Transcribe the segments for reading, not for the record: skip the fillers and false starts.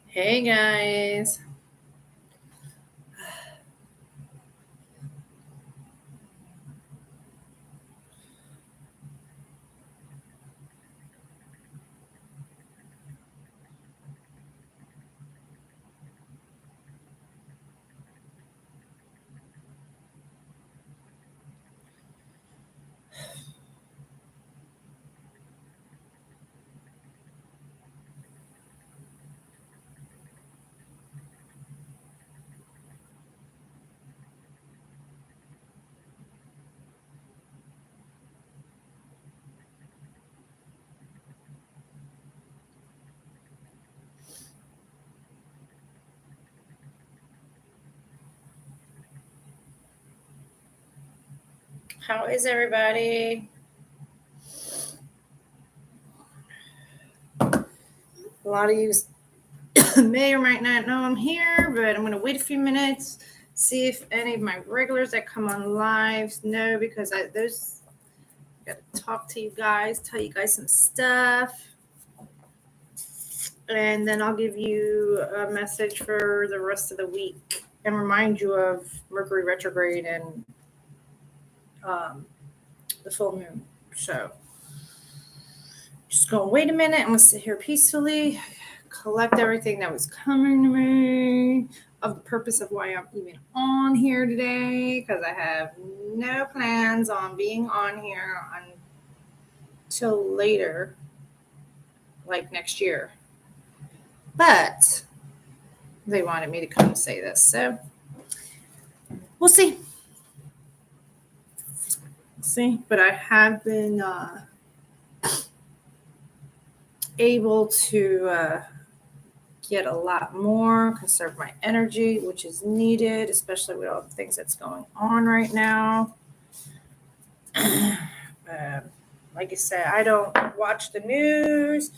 Hey guys. How is everybody? A lot of you may or might not know I'm here, but I'm going to wait a few minutes, see if any of my regulars that come on lives know, because I got to talk to you guys, tell you guys some stuff, and then I'll give you a message for the rest of the week and remind you of Mercury retrograde and the full moon. So just gonna wait a minute. I'm gonna sit here peacefully, collect everything that was coming to me, of the purpose of why I'm even on here today, because I have no plans on being on here until later, like next year. But they wanted me to come say this, so we'll see. But I have been able to get a lot more, conserve my energy, which is needed, especially with all the things that's going on right now. Like I said, I don't watch the news.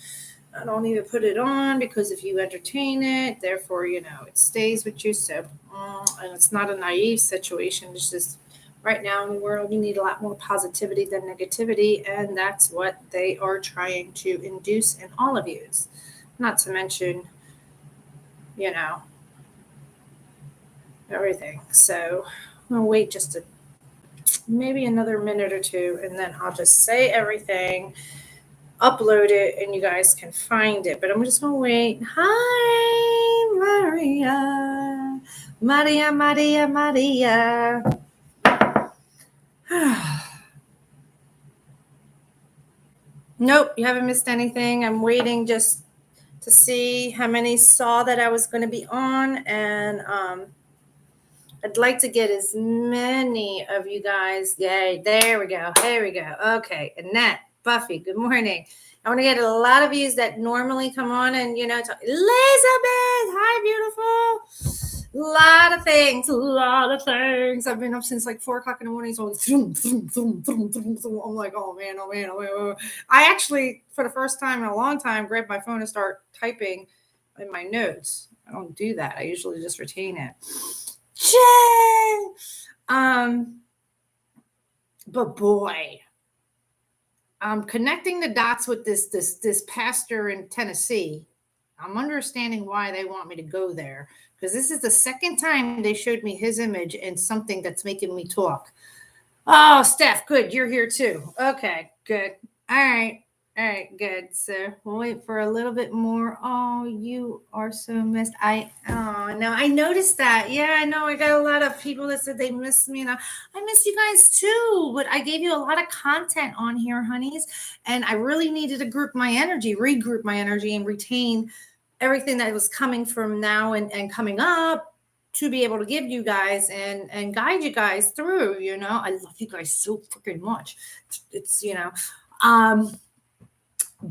I don't even put it on, because if you entertain it, therefore, it stays with you. So, and it's not a naive situation. It's just right now in the world, you need a lot more positivity than negativity. And that's what they are trying to induce in all of you. Not to mention, everything. So I'm going to wait just maybe another minute or two, and then I'll just say everything, upload it, and you guys can find it. But I'm just going to wait. Hi, Maria. Maria. Nope, you haven't missed anything. I'm waiting just to see how many saw that I was going to be on, and I'd like to get as many of you guys. Yay, there we go. Okay, Annette, Buffy, good morning. I want to get a lot of you that normally come on and, talk. Elizabeth, hi, beautiful. A lot of things. I've been up since like 4 o'clock in the morning. So I'm like, oh man. I actually, for the first time in a long time, grabbed my phone and start typing in my notes. I don't do that. I usually just retain it. But boy, I'm connecting the dots with this pastor in Tennessee. I'm understanding why they want me to go there, because this is the second time they showed me his image and something that's making me talk. Oh, Steph, good. You're here too. Okay, good. All right, good. So we'll wait for a little bit more. Oh, you are so missed. Now I noticed that. Yeah, I know. I got a lot of people that said they missed me, and I miss you guys too. But I gave you a lot of content on here, honeys, and I really needed to regroup my energy, and retain everything that was coming from now and coming up, to be able to give you guys and guide you guys through. I love you guys so freaking much. It's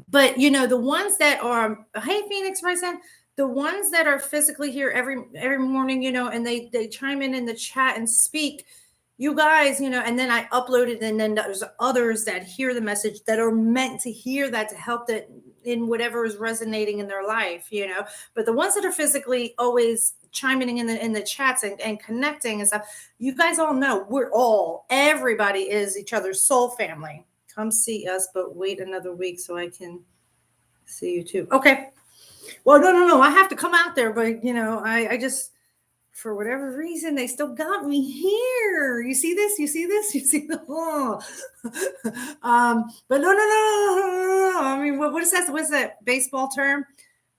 but the ones that are, hey Phoenix Rising, the ones that are physically here every morning, and they chime in the chat and speak, you guys, and then I upload it, and then there's others that hear the message that are meant to hear that, to help that in whatever is resonating in their life, but the ones that are physically always chiming in the chats and connecting and stuff. You guys all know everybody is each other's soul family. Come see us, but wait another week so I can see you too. Okay. Well, no. I have to come out there, but I just, for whatever reason, they still got me here. You see this? You see the but no. I mean, what is that? What's that baseball term?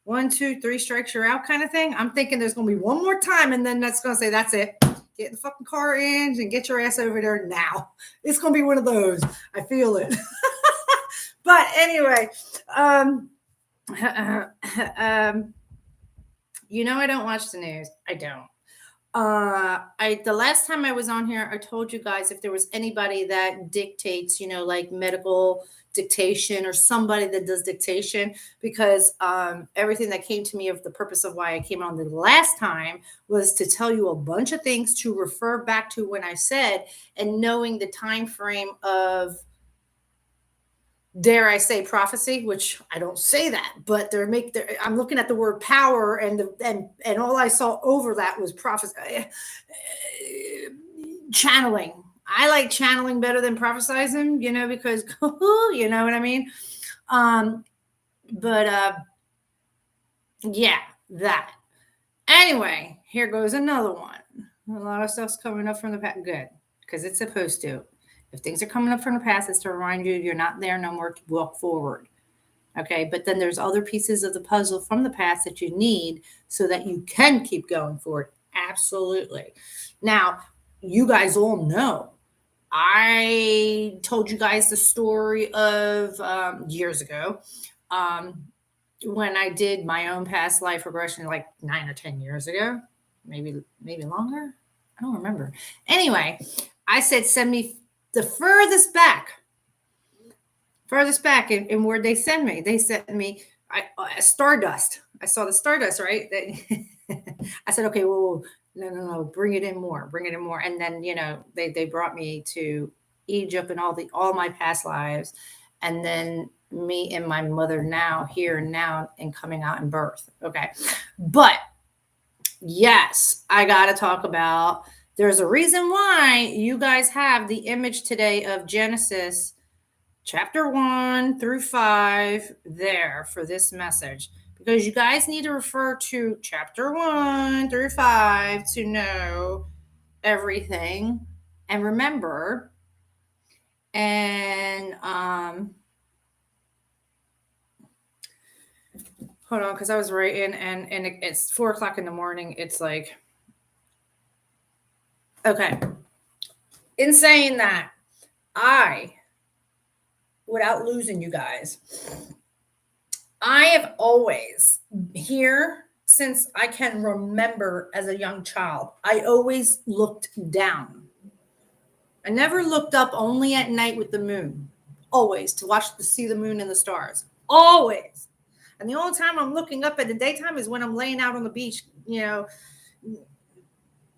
1, 2, 3 strikes, you're out kind of thing. I'm thinking there's going to be one more time, and then that's going to say, that's it. Get in the fucking car in and get your ass over there now. It's going to be one of those. I feel it. But anyway, I don't watch the news. I don't. The last time I was on here, I told you guys if there was anybody that dictates, like medical dictation or somebody that does dictation, because everything that came to me of the purpose of why I came on the last time was to tell you a bunch of things to refer back to when I said, and knowing the time frame of, dare I say, prophecy, which I don't say that, but I'm looking at the word power, and all I saw over that was prophecy, channeling. I like channeling better than prophesizing, because you know what I mean. Yeah, that. Anyway, here goes another one. A lot of stuff's coming up from the past. Good, because it's supposed to. If things are coming up from the past, it's to remind you you're not there no more to walk forward. Okay, but then there's other pieces of the puzzle from the past that you need so that you can keep going forward. Absolutely. Now, you guys all know, I told you guys the story of years ago when I did my own past life regression, like 9 or 10 years ago, maybe longer. I don't remember. Anyway, I said, send me the furthest back, and where'd they send me? They sent me stardust. I saw the stardust, right? I said, okay, well, no, bring it in more. And then, they brought me to Egypt and all my past lives, and then me and my mother now, here and now, and coming out in birth. Okay. But yes, I got to talk about, there's a reason why you guys have the image today of Genesis chapter 1 through 5 there for this message, because you guys need to refer to chapter 1 through 5 to know everything and remember. And hold on, because I was writing and it's 4:00 in the morning. It's like, okay. In saying that, without losing you guys, I have always, here since I can remember as a young child, I always looked down. I never looked up, only at night with the moon. Always, to see the moon and the stars. Always. And the only time I'm looking up at the daytime is when I'm laying out on the beach,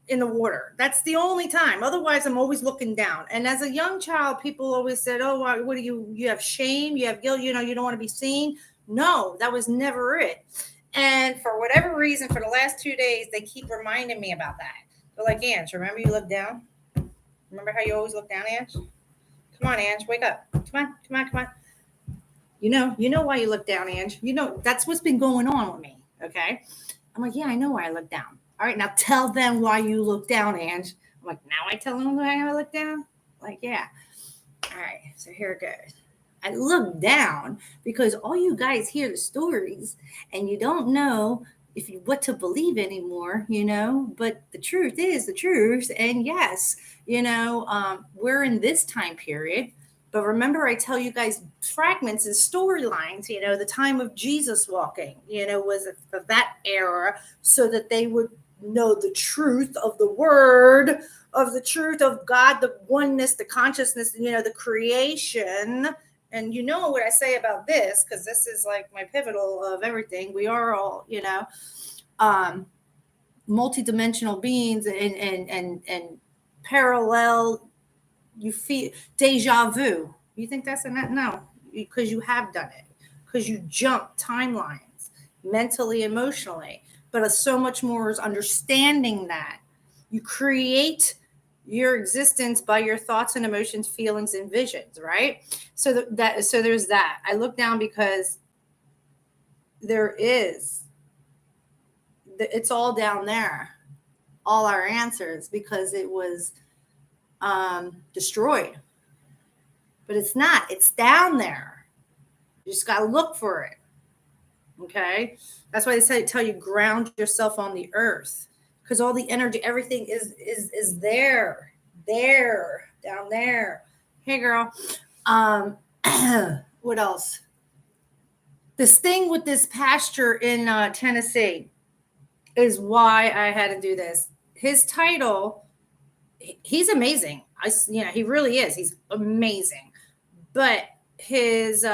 in the water. That's the only time. Otherwise, I'm always looking down. And as a young child, people always said, oh, what do you have shame? You have guilt, you don't want to be seen. No, that was never it. And for whatever reason, for the last 2 days, they keep reminding me about that. They're like, Ange, remember you look down? Remember how you always look down, Ange? Come on, Ange, wake up. Come on. You know why you look down, Ange. That's what's been going on with me, okay? I'm like, yeah, I know why I look down. All right, now tell them why you look down, Ange. I'm like, now I tell them why I look down? Like, yeah. All right, so here it goes. I look down because all you guys hear the stories and you don't know what to believe anymore, but the truth is the truth. And yes, we're in this time period. But remember, I tell you guys fragments and storylines, the time of Jesus walking, was of that era, so that they would know the truth of the word, of the truth of God, the oneness, the consciousness, the creation. And what I say about this, because this is like my pivotal of everything. We are all, multidimensional beings and parallel. You feel deja vu. You think that's no, because you have done it, because you jump timelines mentally, emotionally. but so much more is understanding that you create your existence by your thoughts and emotions, feelings, and visions, right? So so there's that. I look down because it's all down there, all our answers, because it was destroyed. But it's not. It's down there. You just got to look for it. Okay? That's why they tell you ground yourself on the earth, because all the energy, everything is there, down there. Hey, girl. What else? This thing with this pasture in Tennessee is why I had to do this. His title, he's amazing. He really is. He's amazing. But his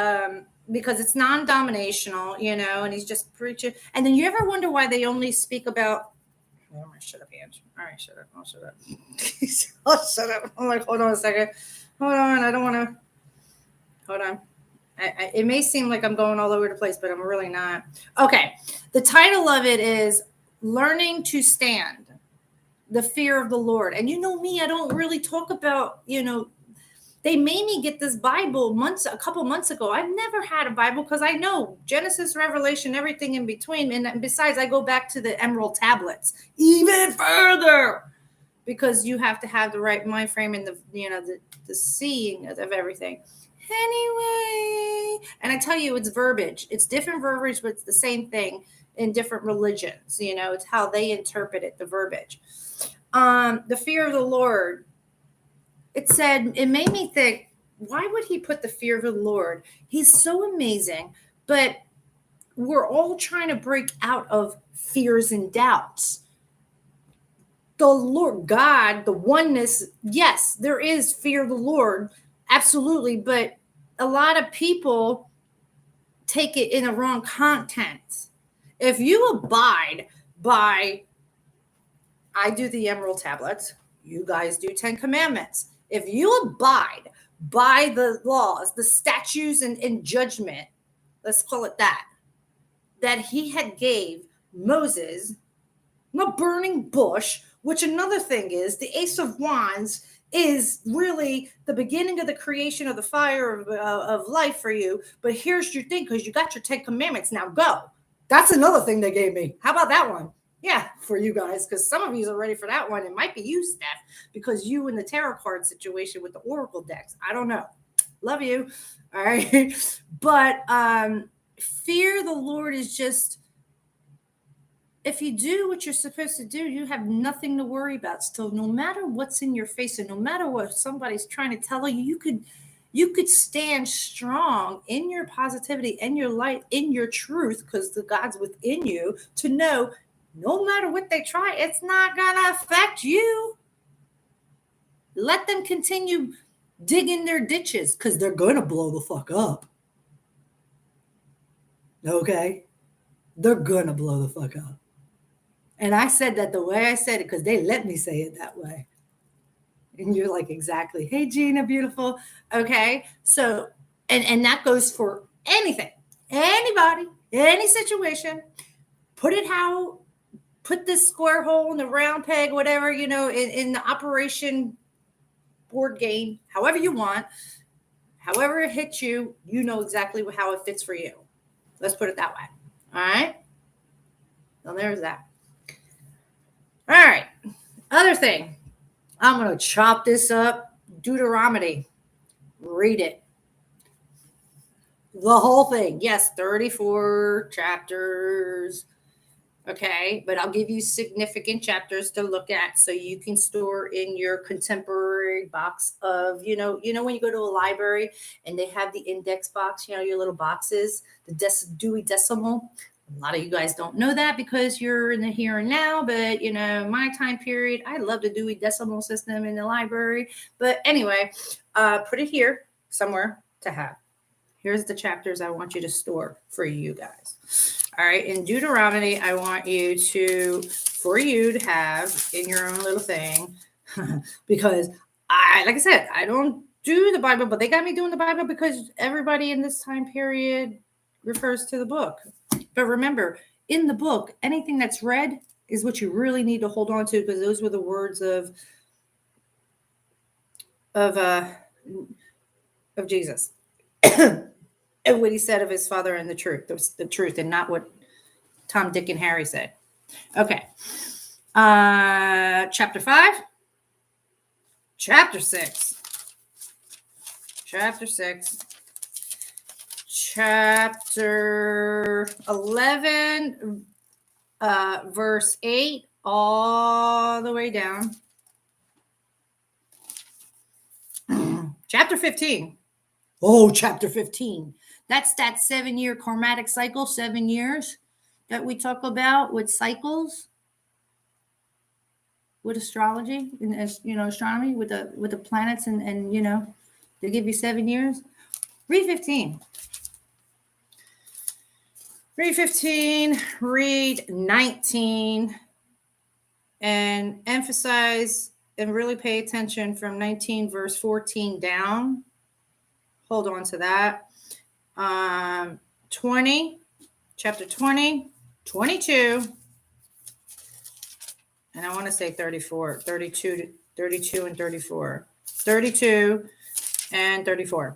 because it's non-dominational, and he's just preaching. And then you ever wonder why they only speak about? Oh, shut up, Ange. All right, shut up. I'll shut up. I'll shut up. I'm like, hold on a second. Hold on. I don't want to. Hold on. It may seem like I'm going all over the place, but I'm really not. Okay. The title of it is Learning to Stand, the Fear of the Lord. And you know me, I don't really talk about, they made me get this Bible a couple months ago. I've never had a Bible because I know Genesis, Revelation, everything in between. And besides, I go back to the emerald tablets even further, because you have to have the right mind frame and the seeing of everything. Anyway, and I tell you, it's verbiage. It's different verbiage, but it's the same thing in different religions. It's how they interpret it, the verbiage. The fear of the Lord. It made me think, why would he put the fear of the Lord? He's so amazing, but we're all trying to break out of fears and doubts. The Lord God, the oneness, yes, there is fear of the Lord, absolutely, but a lot of people take it in the wrong content. If you abide by, I do the emerald tablets, you guys do 10 commandments. If you abide by the laws, the statutes and judgment, let's call it that he had gave Moses, the burning bush, which another thing is the Ace of Wands is really the beginning of the creation of the fire of life for you. But here's your thing, because you got your 10 commandments. Now go. That's another thing they gave me. How about that one? Yeah, for you guys, because some of you are ready for that one. It might be you, Steph, because you in the tarot card situation with the oracle decks. I don't know. Love you. All right. But fear the Lord is just, if you do what you're supposed to do, you have nothing to worry about still. No matter what's in your face and no matter what somebody's trying to tell you, you could stand strong in your positivity and your light, in your truth, because the God's within you, to know no matter what they try, it's not going to affect you. Let them continue digging their ditches, because they're going to blow the fuck up. Okay? They're going to blow the fuck up. And I said that the way I said it because they let me say it that way. And you're like, exactly. Hey, Gina, beautiful. Okay. So, and that goes for anything, anybody, any situation. Put this square hole in the round peg, whatever, in the operation board game, however you want, however it hits you, you know exactly how it fits for you. Let's put it that way. All right. So there's that. All right. Other thing. I'm going to chop this up. Deuteronomy. Read it. The whole thing. Yes, 34 chapters. Okay. But I'll give you significant chapters to look at so you can store in your contemporary box of, when you go to a library and they have the index box, your little boxes, the Dewey Decimal. A lot of you guys don't know that because you're in the here and now, but my time period, I love the Dewey Decimal System in the library. But anyway, put it here somewhere to have. Here's the chapters I want you to store for you guys. All right. In Deuteronomy, I want for you to have in your own little thing, because like I said, I don't do the Bible, but they got me doing the Bible because everybody in this time period refers to the book. But remember, in the book, anything that's red is what you really need to hold on to, because those were the words of Jesus. And what he said of his father and the truth, and not what Tom, Dick, and Harry said. Okay. Chapter 5. Chapter 6. Chapter 6. Chapter 11, verse 8, all the way down. Chapter 15. Oh, chapter 15. That's that 7-year karmatic cycle, 7 years that we talk about with cycles, with astrology and, astronomy, with the planets, and they give you 7 years. Read 15. Read 15, read 19, and emphasize and really pay attention from 19 verse 14 down. Hold on to that. 20, chapter 20, 22, and I want to say 34, 32 and 34. 32 and 34.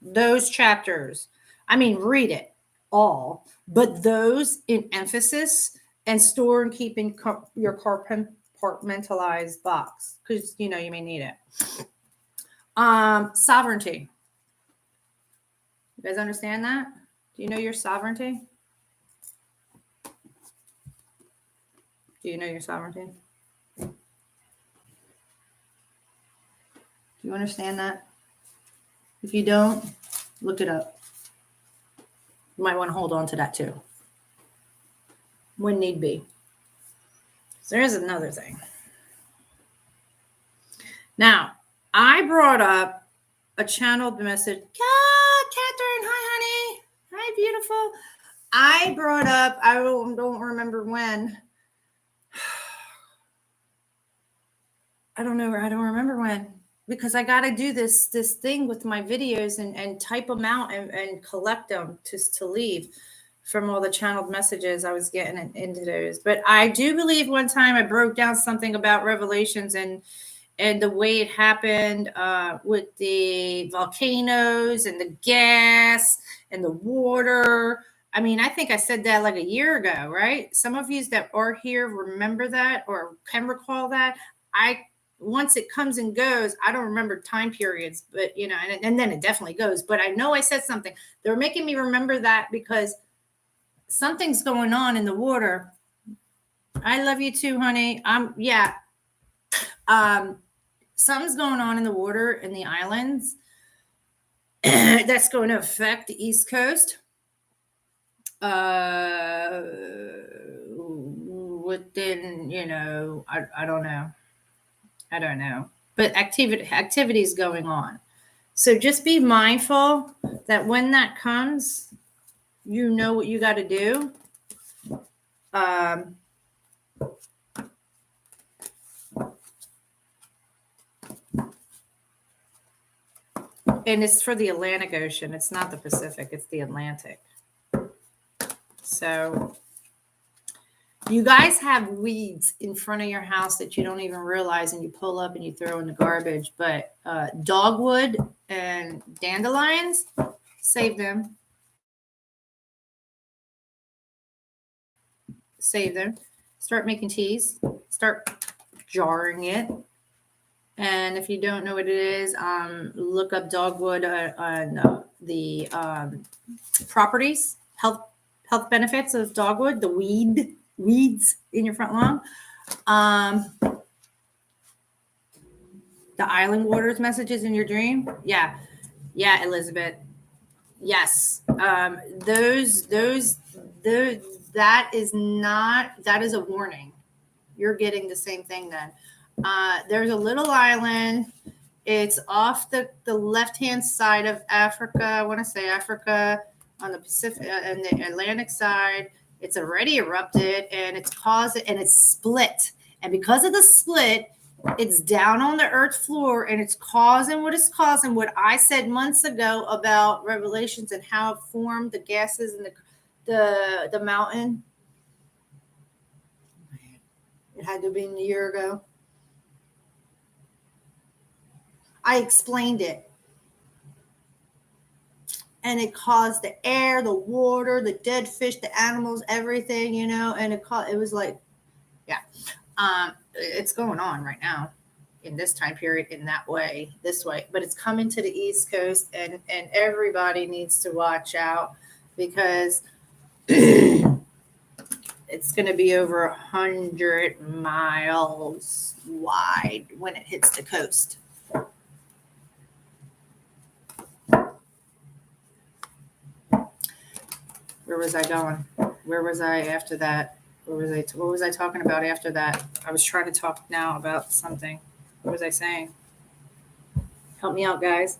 Those chapters. I mean, read it all, but those in emphasis, and store and keep in your compartmentalized box, because you may need it. Sovereignty. You guys understand that? Do you know your sovereignty? Do you know your sovereignty? Do you understand that? If you don't, look it up. You might want to hold on to that too, when need be. So there's another thing. Now, I brought up a channeled message. Catherine, hi, honey. Hi, beautiful. I brought up, I don't remember when. I don't remember when, because I got to do this thing with my videos and type them out and collect them to leave from all the channeled messages I was getting into those. But I do believe one time I broke down something about revelations and the way it happened with the volcanoes and the gas and the water. I mean, I think I said that like a year ago, right? Some of you that are here remember that or can recall that. Once it comes and goes, I don't remember time periods, but and then it definitely goes. But I know I said something. They were making me remember that because something's going on in the water. I love you too, honey. Something's going on in the water in the islands that's going to affect the East Coast. Within, I don't know. I don't know, but activity is going on. So just be mindful that when that comes, you know what you got to do. And it's for the Atlantic Ocean. It's not the Pacific. It's the Atlantic. So you guys have weeds in front of your house that you don't even realize, and you pull up and you throw in the garbage. But dogwood and dandelions, save them. Save them. Start making teas. Start jarring it. And if you don't know what it is, look up dogwood on the properties, health benefits of dogwood, the weeds in your front lawn. The island waters messages in your dream. Yeah, Elizabeth. Yes. That is a warning. You're getting the same thing then. There's a little island. It's off the left-hand side of Africa. I want to say Africa on the Pacific and the Atlantic side. It's already erupted and it's split. And because of the split, it's down on the earth floor and it's causing what I said months ago about revelations and how it formed the gases and the mountain It had to have been a year ago. I explained it. And it caused the air, the water, the dead fish, the animals, everything, you know, and it was like, yeah. It's going on right now in this time period in that way, this way, but it's coming to the East Coast, and everybody needs to watch out because it's going to be over 100 miles wide when it hits the coast. Where was I going? Where was I after that? What was I talking about after that? I was trying to talk now about something. What was I saying? Help me out, guys.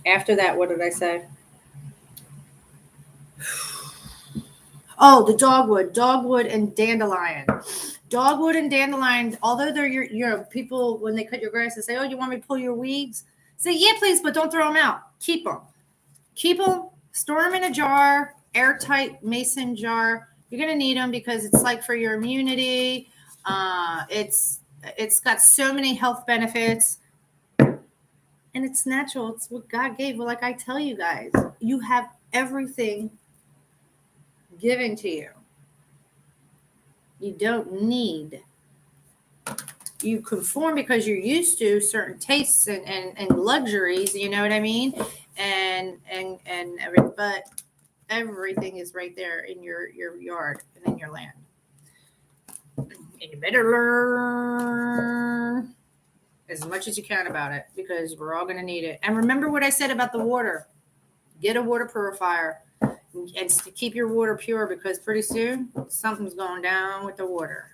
After that, what did I say? Oh, the dogwood and dandelion. Dogwood and dandelion, although they're your people, when they cut your grass and say, oh, you want me to pull your weeds? Say, yeah, please, but don't throw them out. Keep them. Store them in a jar, airtight mason jar. You're going to need them because it's like for your immunity. It's got so many health benefits. And it's natural. It's what God gave. Well, like I tell you guys, you have everything given to you. You don't need. You conform because you're used to certain tastes and luxuries, you know what I mean? But everything is right there in your yard and in your land. And you better learn as much as you can about it because we're all going to need it. And remember what I said about the water. Get a water purifier and to keep your water pure because pretty soon something's going down with the water.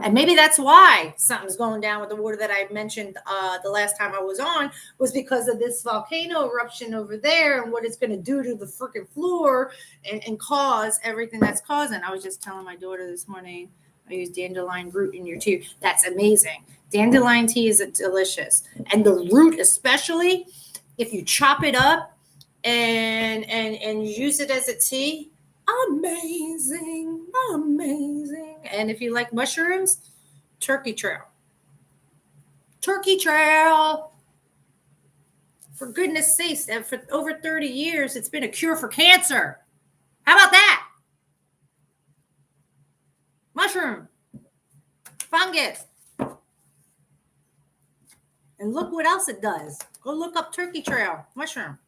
And maybe that's why something's going down with the water that I mentioned the last time I was on was because of this volcano eruption over there and what it's going to do to the freaking floor and cause everything that's causing. I was just telling my daughter this morning, I use dandelion root in your tea. That's amazing. Dandelion tea is delicious. And the root especially, if you chop it up and use it as a tea, amazing. And if you like mushrooms, turkey trail. For goodness sakes, for over 30 years, it's been a cure for cancer. How about that? Mushroom, fungus. And look what else it does. Go look up turkey trail, mushroom.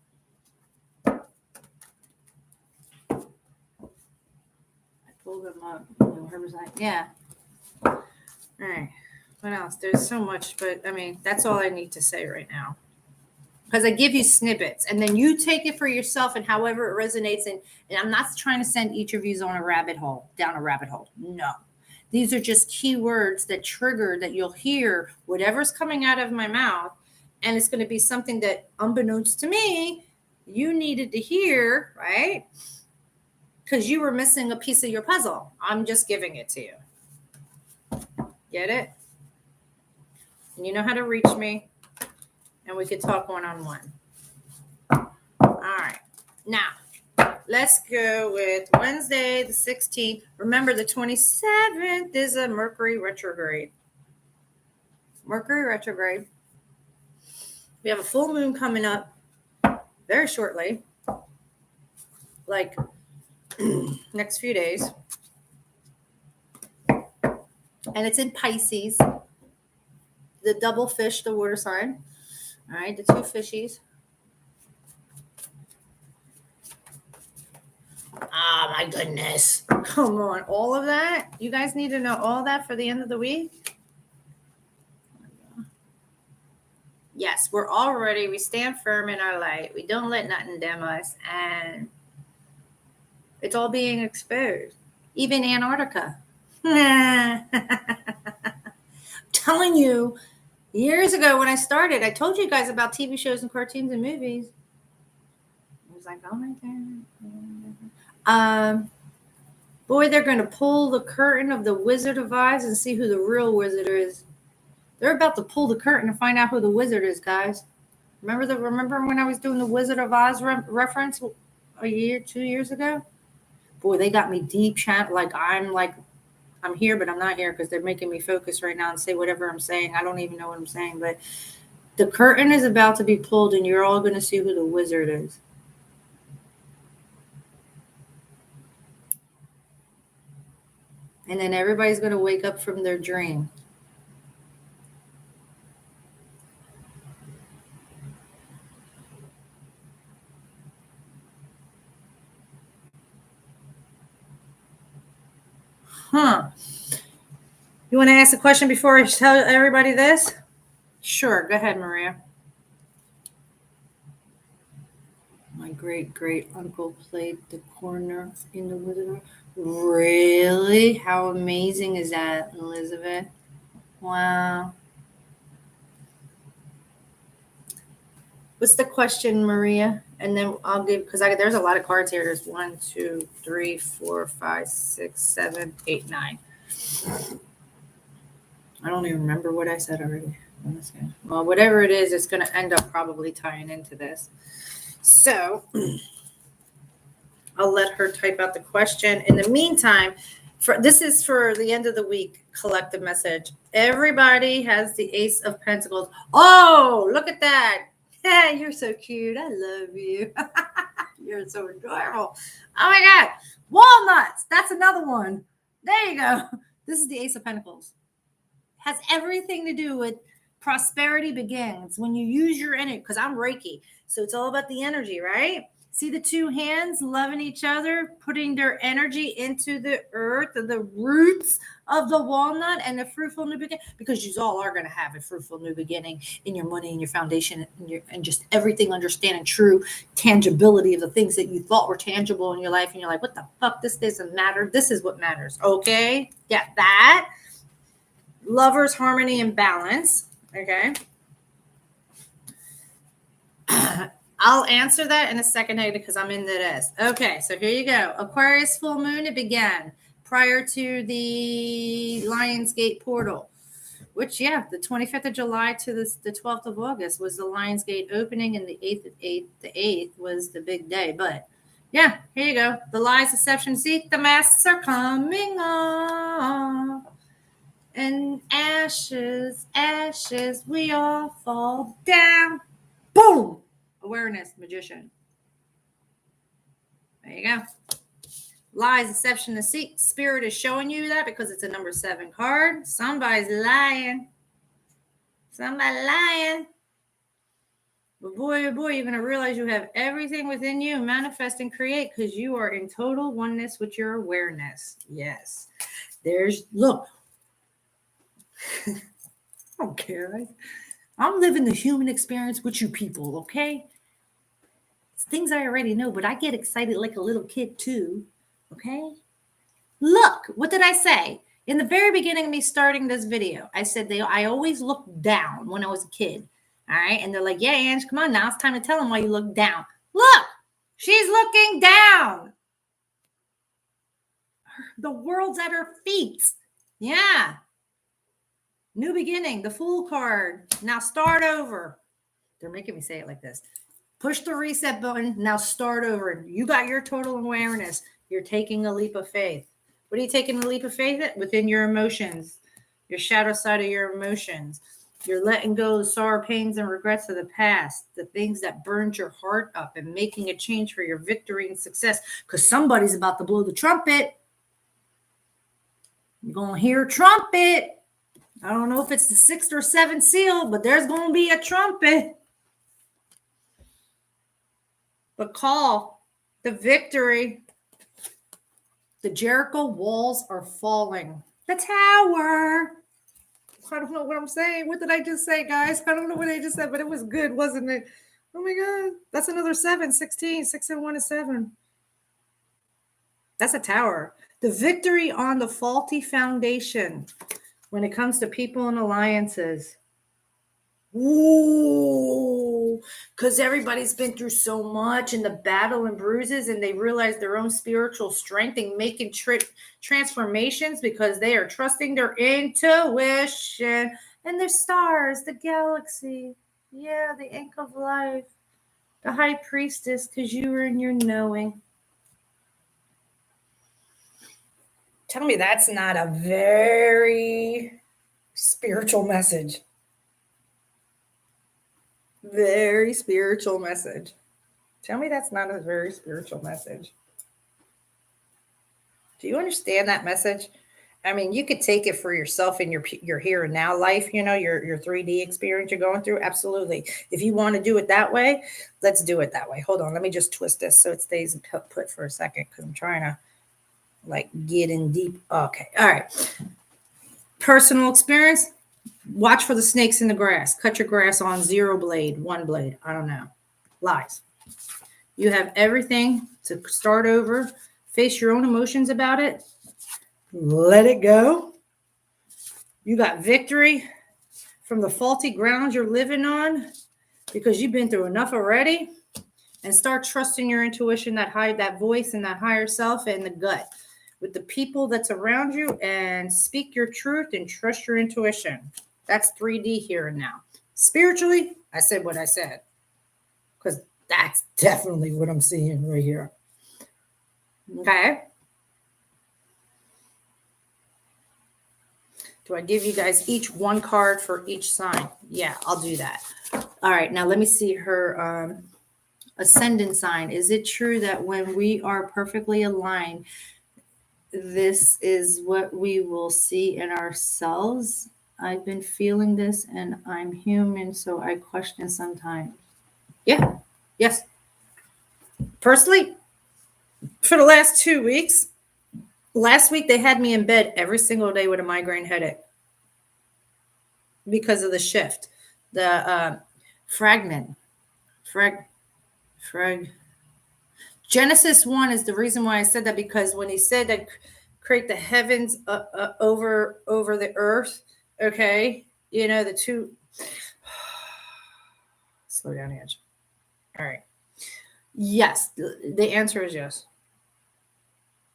Pull them up. Yeah. All right. What else? There's so much, but I mean, that's all I need to say right now. Because I give you snippets and then you take it for yourself and however it resonates. And I'm not trying to send each of you down a rabbit hole. No. These are just keywords that trigger that you'll hear whatever's coming out of my mouth. And it's going to be something that, unbeknownst to me, you needed to hear, right? Because you were missing a piece of your puzzle. I'm just giving it to you. Get it? And you know how to reach me. And we could talk one-on-one. All right. Now, let's go with Wednesday, the 16th. Remember, the 27th is a Mercury retrograde. We have a full moon coming up very shortly. Like next few days. And it's in Pisces. The double fish, the water sign. All right, the two fishies. Oh, my goodness. Come on. All of that? You guys need to know all that for the end of the week? Yes, we stand firm in our light. We don't let nothing dim us. And it's all being exposed. Even Antarctica. Telling you, years ago when I started, I told you guys about TV shows and cartoons and movies. I was like, oh my God. Boy, they're going to pull the curtain of the Wizard of Oz and see who the real wizard is. They're about to pull the curtain and find out who the wizard is, guys. Remember when I was doing the Wizard of Oz reference 2 years ago? Boy, they got me deep chat. Like I'm like I'm here, but I'm not here because they're making me focus right now and say whatever I'm saying. I don't even know what I'm saying, but the curtain is about to be pulled and you're all going to see who the wizard is. And then everybody's going to wake up from their dream. Huh. You want to ask a question before I tell everybody this? Sure. Go ahead, Maria. My great uncle played the corner in the Wizard. Really? How amazing is that, Elizabeth? Wow. What's the question, Maria? And then I'll give, because there's a lot of cards here. There's 1, 2, 3, 4, 5, 6, 7, 8, 9. I don't even remember what I said already. Well, whatever it is, it's going to end up probably tying into this. So I'll let her type out the question. In the meantime, this is for the end of the week collective message. Everybody has the Ace of Pentacles. Oh, look at that. Yeah, you're so cute. I love you. You're so adorable. Oh my God. Walnuts. That's another one. There you go. This is the Ace of Pentacles. Has everything to do with prosperity begins when you use your energy, because I'm Reiki. So it's all about the energy, right? See the two hands loving each other, putting their energy into the earth, the roots of the walnut and the fruitful new beginning, because you all are going to have a fruitful new beginning in your money and your foundation and just everything, understanding true tangibility of the things that you thought were tangible in your life. And you're like, what the fuck? This doesn't matter. This is what matters. Okay. Get that. Lovers, harmony, and balance. Okay. I'll answer that in a second because I'm into this. Okay, so here you go. Aquarius full moon, it began prior to the Lionsgate portal, which, yeah, the 25th of July to the 12th of August was the Lionsgate opening, and the 8th was the big day. But, yeah, here you go. The lies, deception, deceit, the masks are coming off. And ashes, we all fall down. Boom! Awareness, magician. There you go. Lies, deception, deceit. Spirit is showing you that because it's a number 7 card. Somebody's lying. Somebody lying. But boy, oh boy, you're going to realize you have everything within you. Manifest and create because you are in total oneness with your awareness. Yes. Look. I don't care. I'm living the human experience with you people, okay? It's things I already know, but I get excited like a little kid too, okay? Look, what did I say? In the very beginning of me starting this video, I said I always looked down when I was a kid, all right? And they're like, yeah, Ange, come on now. It's time to tell them why you look down. Look, she's looking down. The world's at her feet. Yeah. New beginning, the Fool card. Now start over. They're making me say it like this. Push the reset button. Now start over. You got your total awareness. You're taking a leap of faith. What are you taking a leap of faith at? Within your emotions, your shadow side of your emotions. You're letting go of the sorrow, pains, and regrets of the past, the things that burned your heart up, and making a change for your victory and success, because somebody's about to blow the trumpet. You're going to hear a trumpet. I don't know if it's the 6th or 7th seal, but there's going to be a trumpet. But call the victory. The Jericho walls are falling. The tower. I don't know what I'm saying. What did I just say, guys? I don't know what I just said, but it was good, wasn't it? Oh my God. That's another 7, 16. 6 and 1 is 7. That's a tower. The victory on the faulty foundation when it comes to people and alliances. Ooh, because everybody's been through so much in the battle and bruises, and they realize their own spiritual strength and making transformations because they are trusting their intuition and their stars, the galaxy. Yeah, the ink of life, the high priestess, because you were in your knowing. Tell me that's not a very spiritual message. Very spiritual message. Tell me that's not a very spiritual message. Do you understand that message? I mean, you could take it for yourself in your here and now life, you know, your 3D experience you're going through. Absolutely. If you want to do it that way, let's do it that way. Hold on. Let me just twist this so it stays put for a second because I'm trying to like get in deep. Okay. All right. Personal experience. Watch for the snakes in the grass. Cut your grass on 0 blade, 1 blade. I don't know. Lies. You have everything to start over. Face your own emotions about it. Let it go. You got victory from the faulty ground you're living on because you've been through enough already. And start trusting your intuition, that voice and that higher self and the gut with the people that's around you, and speak your truth and trust your intuition. That's 3D here and now. Spiritually, I said what I said because that's definitely what I'm seeing right here. Okay. Do I give you guys each 1 card for each sign? Yeah, I'll do that. All right. Now let me see her ascendant sign. Is it true that when we are perfectly aligned, this is what we will see in ourselves? I've been feeling this and I'm human, so I question sometimes. Yeah. Yes. Personally, for the last 2 weeks, last week they had me in bed every single day with a migraine headache because of the shift. The Genesis 1 is the reason why I said that, because when he said that create the heavens over the earth, okay, you know, the two. Slow down, Edge. All right. Yes, the answer is yes.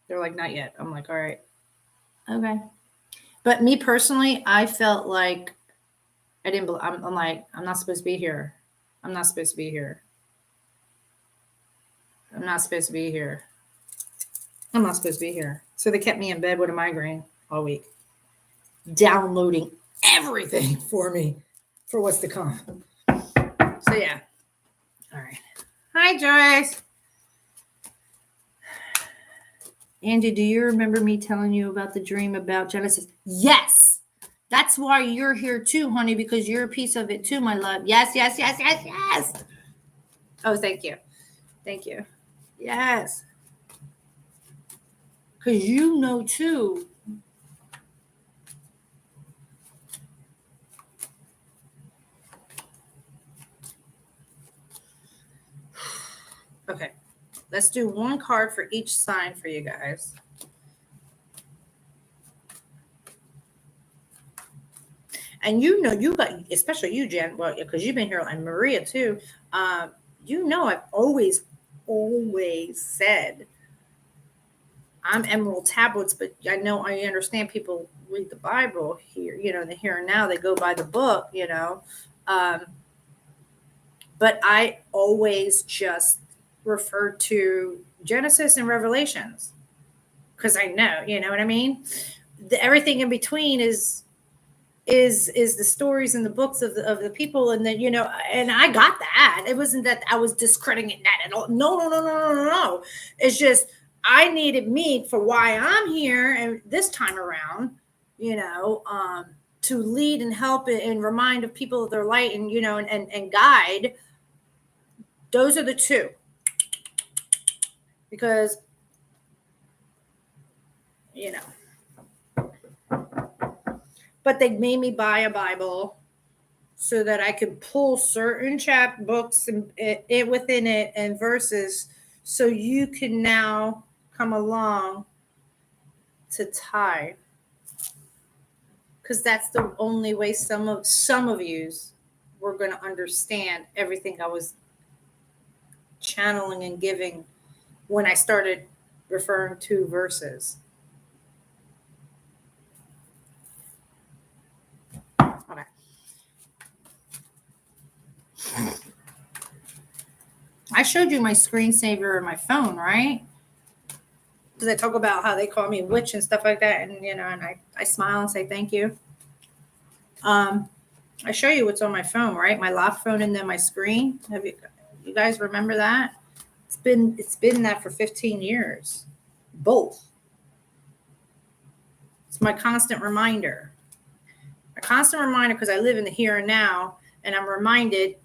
They're like, not yet. I'm like, all right. Okay. But me personally, I felt like I didn't. I'm like, I'm not supposed to be here. I'm not supposed to be here. I'm not supposed to be here. I'm not supposed to be here. So they kept me in bed with a migraine all week, downloading everything for me for what's to come. So yeah. All right. Hi, Joyce. Angie, do you remember me telling you about the dream about Genesis? Yes. That's why you're here too, honey, because you're a piece of it too, my love. Yes, yes, yes, yes, yes. Oh, thank you. Thank you. Yes. Because you know too. Okay. Let's do 1 card for each sign for you guys. And you know, you got, especially you, Jen, well, because you've been here, and Maria too. You know, I've always said I'm Emerald Tablets, but I understand people read the Bible here, you know, the here and now, they go by the book, you know. But I always just refer to Genesis and Revelations because I know, you know what I mean? Everything in between is the stories and the books of the people, and then, you know, and I got that. It wasn't that I was discrediting that at all. No. It's just I needed me for why I'm here, and this time around, you know, to lead and help and remind of people of their light, and, you know, and guide. Those are the 2. Because, you know, but they made me buy a Bible so that I could pull certain books and it within it and verses, so you can now come along to tithe, because that's the only way some of yous were going to understand everything I was channeling and giving when I started referring to verses. Okay. I showed you my screensaver on my phone, right? because I talk about how they call me a witch and stuff like that. And, and I smile and say thank you. I show you what's on my phone, right? My lock phone and then my screen. Have you guys remember that? It's been that for 15 years. Both. It's my constant reminder. A constant reminder because I live in the here and now, and I'm reminded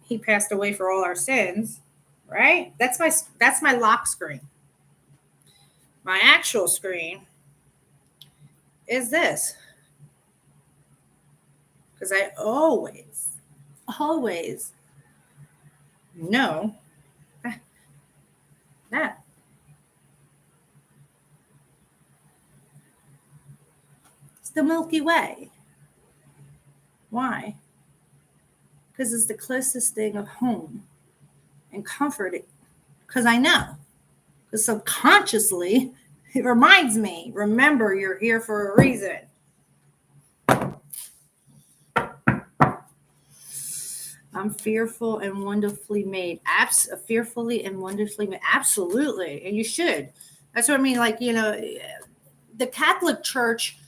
he passed away for all our sins, right? That's my lock screen. My actual screen is this. Because I always know that. It's the Milky Way. Why? Because it's the closest thing of home and comforting. Because I know. Because subconsciously, it reminds me, remember, you're here for a reason. I'm fearful and wonderfully made. Fearfully and wonderfully made. Absolutely. And you should. That's what I mean. Like, the Catholic Church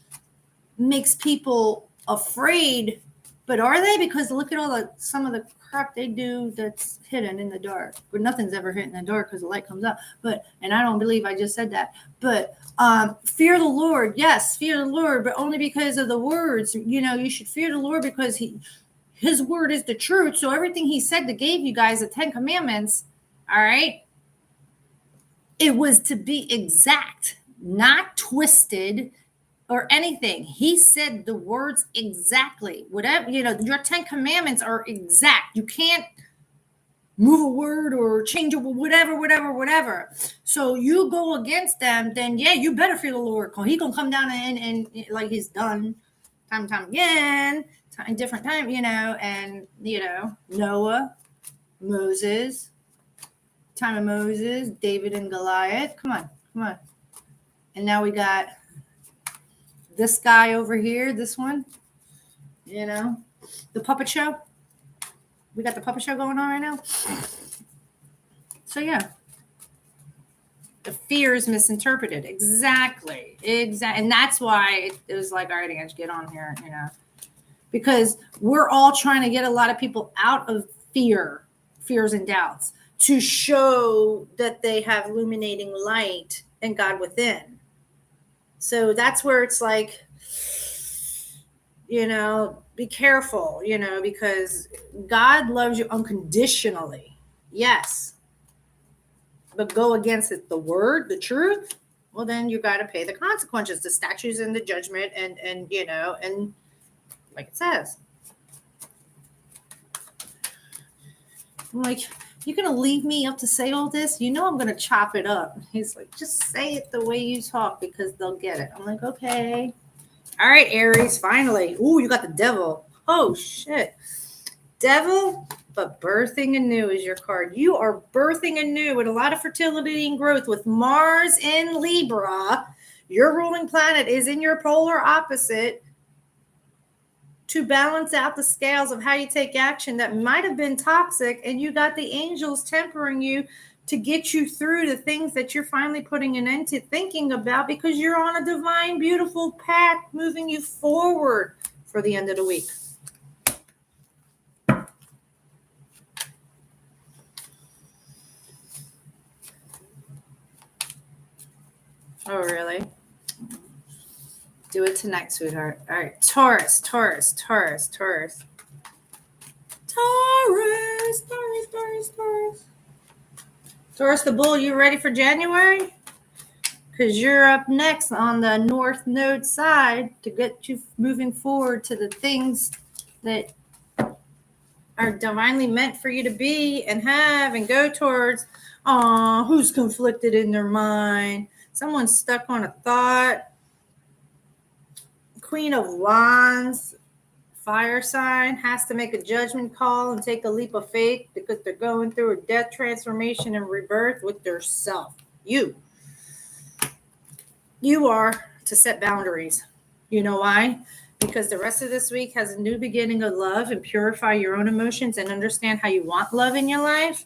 makes people afraid, but are they? Because look at some of the crap they do that's hidden in the dark. But nothing's ever hidden in the dark because the light comes up. And I don't believe I just said that. But fear the Lord. Yes, fear the Lord, but only because of the words. You should fear the Lord because His word is the truth. So everything he said that gave you guys the 10 commandments, all right, it was to be exact, not twisted or anything. He said the words exactly. Whatever, your 10 commandments are exact. You can't move a word or change it, whatever. So you go against them, then yeah, you better fear the Lord. He gonna come down and like he's done time and time again. In different time, and Noah, Moses, time of Moses, David and Goliath. Come on. And now we got this guy over here, this one, the puppet show. We got the puppet show going on right now. So yeah, the fear is misinterpreted. Exactly. And that's why it was like, all right, I got to get on here, because we're all trying to get a lot of people out of fears and doubts to show that they have illuminating light and God within. So that's where it's like, be careful, because God loves you unconditionally. Yes. But go against it, the word, the truth. Well, then you got to pay the consequences, the statutes and the judgment and like it says. I'm like, you're going to leave me up to say all this? I'm going to chop it up. He's like, just say it the way you talk because they'll get it. I'm like, okay. All right, Aries, finally. Ooh, you got the devil. Oh, shit. Devil, but birthing anew is your card. You are birthing anew with a lot of fertility and growth with Mars in Libra. Your ruling planet is in your polar opposite, to balance out the scales of how you take action that might have been toxic, and you got the angels tempering you to get you through the things that you're finally putting an end to thinking about, because you're on a divine, beautiful path moving you forward for the end of the week. Oh, really? Do it tonight, sweetheart. All right. Taurus. Taurus, the bull, you ready for January? Because you're up next on the North Node side to get you moving forward to the things that are divinely meant for you to be and have and go towards. Who's conflicted in their mind? Someone's stuck on a thought. Queen of Wands, fire sign, has to make a judgment call and take a leap of faith because they're going through a death, transformation, and rebirth with their self. You are to set boundaries. You know why? Because the rest of this week has a new beginning of love, and purify your own emotions and understand how you want love in your life.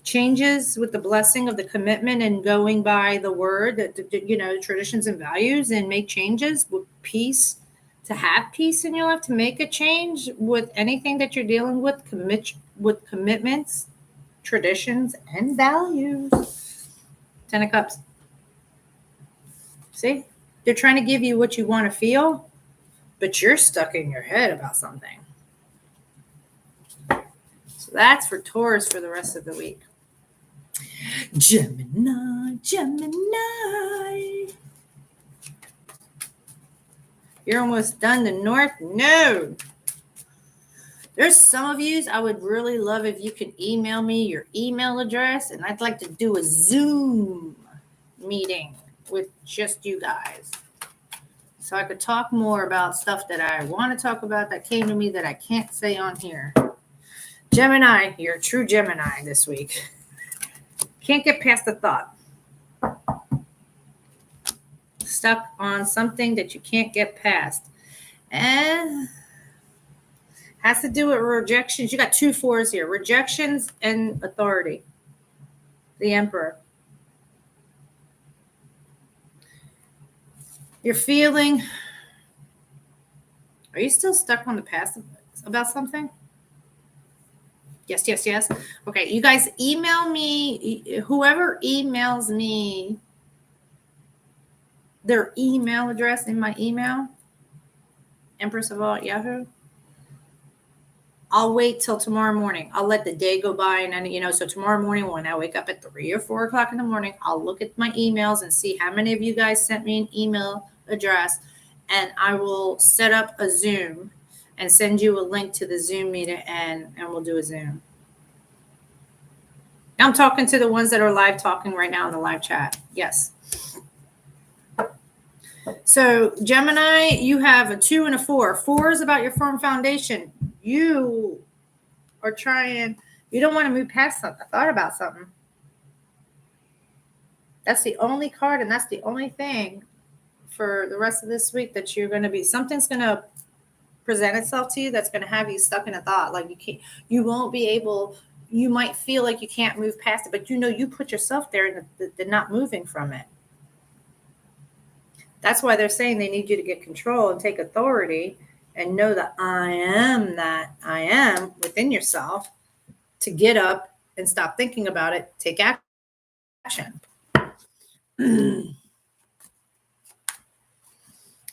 changes with the blessing of the commitment and going by the word, that traditions and values, and make changes with peace, to have peace in your life, to make a change with anything that you're dealing with, with commitments, traditions, and values. 10 of Cups. See, they're trying to give you what you want to feel, but you're stuck in your head about something. So that's for Taurus for the rest of the week. Gemini. You're almost done the North Node. There's some of you, I would really love if you could email me your email address, and I'd like to do a Zoom meeting with just you guys, so I could talk more about stuff that I want to talk about that came to me that I can't say on here. Gemini, you're a true Gemini this week. Can't get past the thought. Stuck on something that you can't get past. And has to do with rejections. You got 2 4s here. Rejections and authority. The Emperor. You're feeling. Are you still stuck on the past about something? Yes. Okay, you guys email me. Whoever emails me their email address in my email, empressofall at Yahoo. I'll wait till tomorrow morning. I'll let the day go by, and so tomorrow morning when I wake up at 3 or 4 o'clock in the morning, I'll look at my emails and see how many of you guys sent me an email address, and I will set up a Zoom and send you a link to the Zoom meeting, and we'll do a Zoom. I'm talking to the ones that are live talking right now in the live chat. Yes. So Gemini, you have a 2 and a 4. 4 is about your firm foundation. You are trying, you don't want to move past something. I thought about something. That's the only card, and that's the only thing for the rest of this week that you're going to be, something's going to present itself to you that's going to have you stuck in a thought. Like you won't be able, you might feel like you can't move past it, but you put yourself there and they're not moving from it. That's why they're saying they need you to get control and take authority and know that I am within yourself, to get up and stop thinking about it, take action.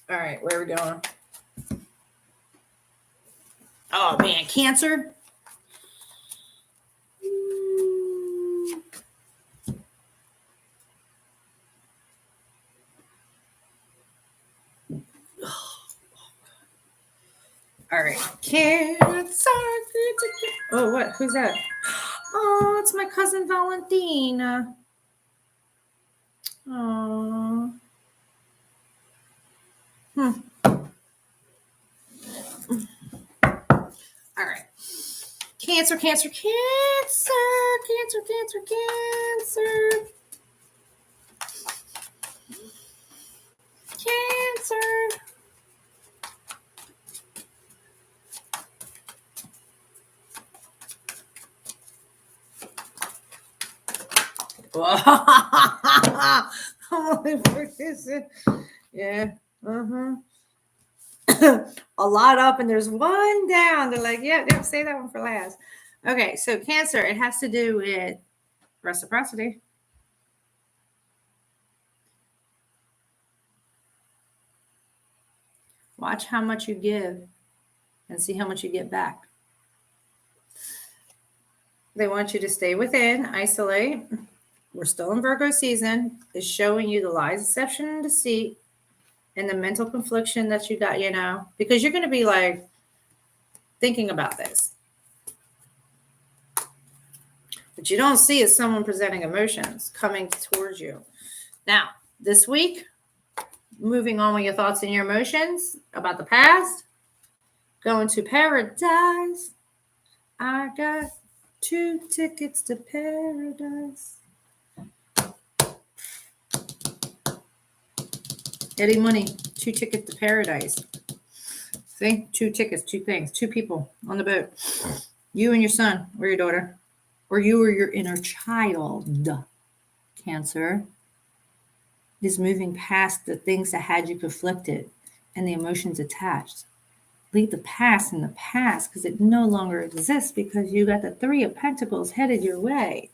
All right, where are we going? Oh man, Cancer. All right, Cancer. Oh, what? Who's that? Oh, it's my cousin Valentina. Oh. All right. Cancer. Cancer. Yeah. A lot up and there's one down. They're like, yeah, say that one for last. Okay, so Cancer, it has to do with reciprocity. Watch how much you give and see how much you get back. They want you to stay within, isolate. We're still in Virgo season. It's showing you the lies, deception, and deceit, and the mental confliction that you got, because you're going to be like thinking about this. What you don't see is someone presenting emotions coming towards you. Now, this week, moving on with your thoughts and your emotions about the past, going to paradise. I got 2 tickets to paradise. Eddie Money, 2 tickets to paradise. See? 2 tickets, 2 things, 2 people on the boat. You and your son or your daughter. or you or your inner child, Cancer, is moving past the things that had you conflicted and the emotions attached. Leave the past in the past because it no longer exists, because you got the Three of Pentacles headed your way.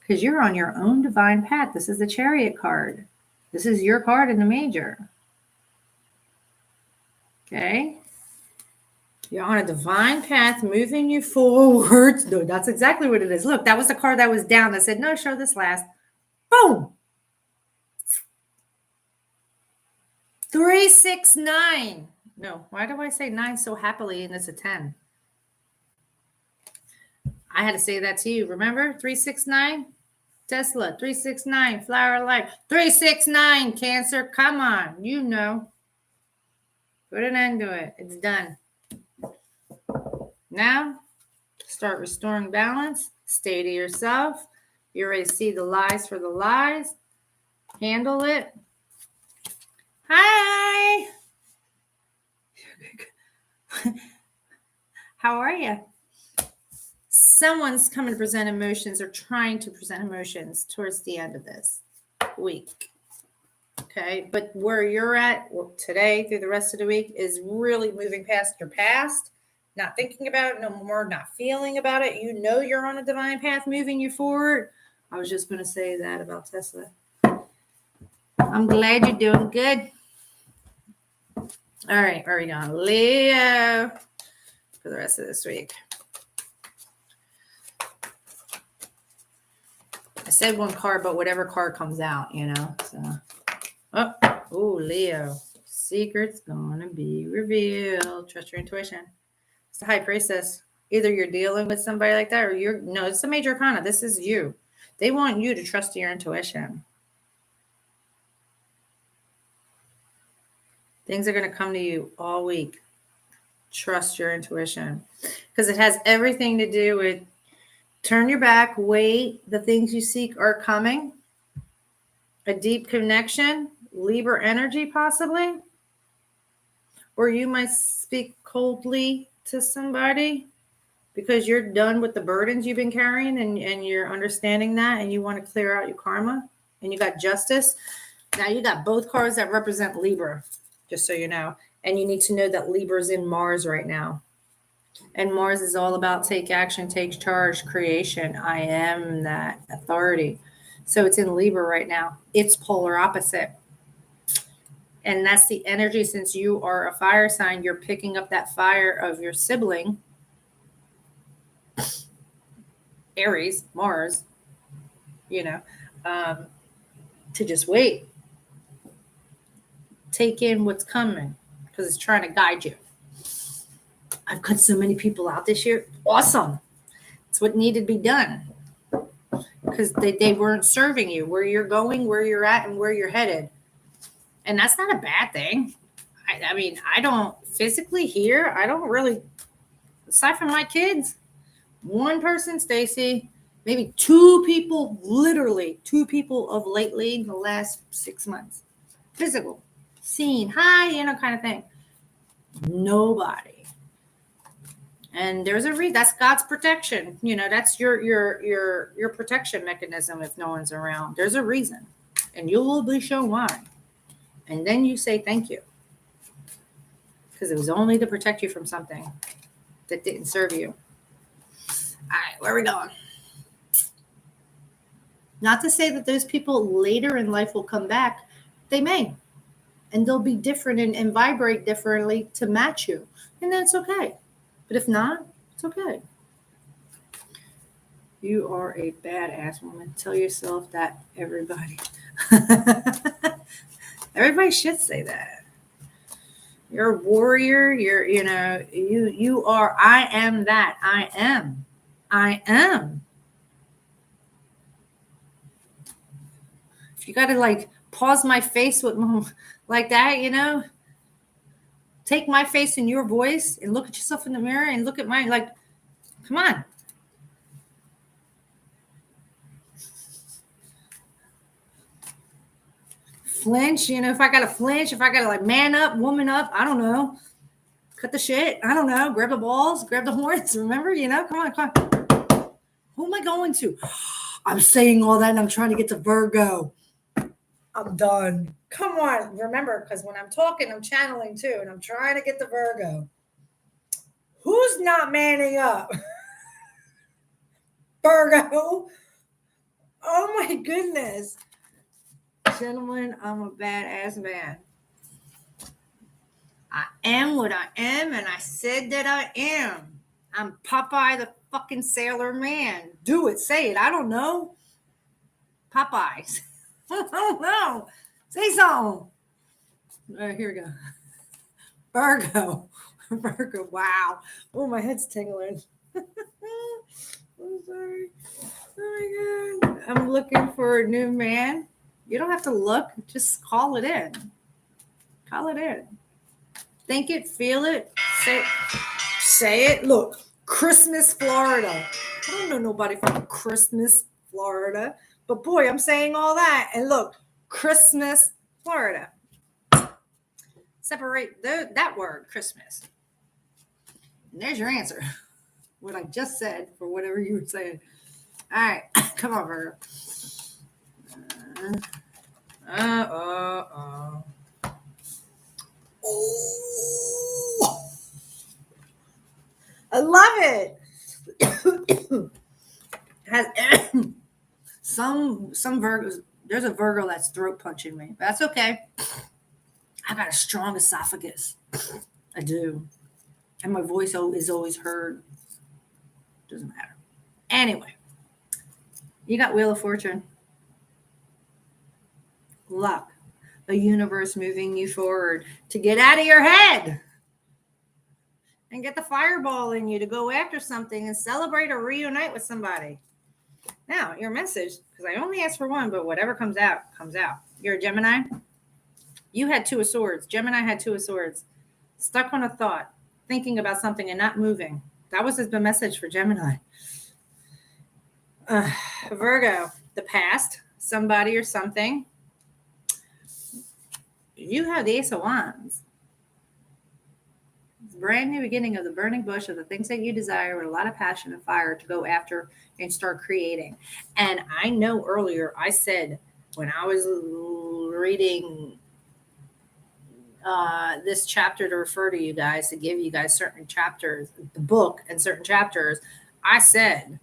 Because you're on your own divine path. This is the Chariot card. This is your card in the major. Okay? You're on a divine path moving you forward. No, that's exactly what it is. Look, that was the card that was down that said, no, show this last. Boom! 3, 6, 9. No, why do I say 9 so happily and it's a 10? I had to say that to you. Remember? 3, 6, 9? Tesla. 3, 6, 9. Flower of Life. 3, 6, 9. Cancer. Come on. You know. Put an end to it. It's done. Now, start restoring balance. Stay to yourself. You're ready to see the lies for the lies. Handle it. Hi. How are you? Someone's coming to present emotions or trying to present emotions towards the end of this week. Okay. But where you're at today through the rest of the week is really moving past your past, not thinking about it no more, not feeling about it. You know you're on a divine path moving you forward. I was just going to say that about Tesla. I'm glad you're doing good. All right, where are we going? Leo for the rest of this week. I said one card, but whatever card comes out, you know. So, Leo. Secret's gonna be revealed. Trust your intuition. It's the High Priestess. Either you're dealing with somebody like that, or it's a major arcana. This is you. They want you to trust your intuition. Things are going to come to you all week. Trust your intuition. Because it has everything to do with turn your back, wait. The things you seek are coming. A deep connection. Libra energy, possibly. Or you might speak coldly to somebody because you're done with the burdens you've been carrying and you're understanding that and you want to clear out your karma. And you got justice. Now you got both cards that represent Libra. Just so you know. And you need to know that Libra's in Mars right now. And Mars is all about take action, take charge, creation. I am that authority. So it's in Libra right now. It's polar opposite. And that's the energy. Since you are a fire sign, you're picking up that fire of your sibling. Aries, Mars, to just wait. Take in what's coming because it's trying to guide you. I've cut so many people out this year. Awesome. It's what needed to be done because they weren't serving you where you're going, where you're at, and where you're headed. And that's not a bad thing. I mean, I don't physically hear. I don't really, aside from my kids, one person, Stacy, maybe 2 people, literally 2 people of lately in the last 6 months. Physical. Seen, hi, kind of thing. Nobody. And there's a reason. That's God's protection. That's your protection mechanism if no one's around. There's a reason. And you will be shown why. And then you say thank you. Because it was only to protect you from something that didn't serve you. All right, where are we going? Not to say that those people later in life will come back. They may. And they'll be different and vibrate differently to match you. And that's okay. But if not, it's okay. You are a badass woman. Tell yourself that, everybody. Everybody should say that. You're a warrior. You are, I am that. I am. If you got to pause my face with like that, take my face in your voice and look at yourself in the mirror and look at mine. Come on. Flinch, if I got to flinch, if I got to man up, woman up, I don't know. Cut the shit. I don't know. Grab the balls, grab the horns. Remember, come on. I going to? I'm saying all that and I'm trying to get to Virgo. I'm done. Come on. Remember, because when I'm talking, I'm channeling too, and I'm trying to get to Virgo. Who's not manning up? Virgo. Oh my goodness. Gentlemen, I'm a badass man. I am what I am, and I said that I am. I'm Popeye the fucking Sailor Man. Do it. Say it. I don't know. Popeyes. I don't know. Say something. All right, here we go. Virgo. Virgo. Wow. Oh, my head's tingling. I'm sorry. Oh my God. I'm looking for a new man. You don't have to look. Just call it in. Call it in. Think it, feel it, say it. Look, Christmas, Florida. I don't know nobody from Christmas, Florida. But boy, I'm saying all that. And look, Christmas, Florida. Separate that word, Christmas. And there's your answer. What I just said for whatever you were saying. All right. Come on, Virgo. Oh, I love it. Has some Virgos. There's a Virgo that's throat punching me. But that's okay. I got a strong esophagus. I do. And my voice is always heard. Doesn't matter. Anyway, you got Wheel of Fortune. Luck. The universe moving you forward to get out of your head and get the fireball in you to go after something and celebrate or reunite with somebody. Now, your message, because I only asked for one, but whatever comes out, comes out. You're a Gemini. You had Two of Swords. Gemini had Two of Swords. Stuck on a thought, thinking about something and not moving. That was the message for Gemini. Virgo, the past, somebody or something. You have the Ace of Wands. It's a brand new beginning of the burning bush of the things that you desire with a lot of passion and fire to go after and start creating. And I know earlier I said when I was reading this chapter to refer to you guys, to give you guys certain chapters, the book and certain chapters, I said,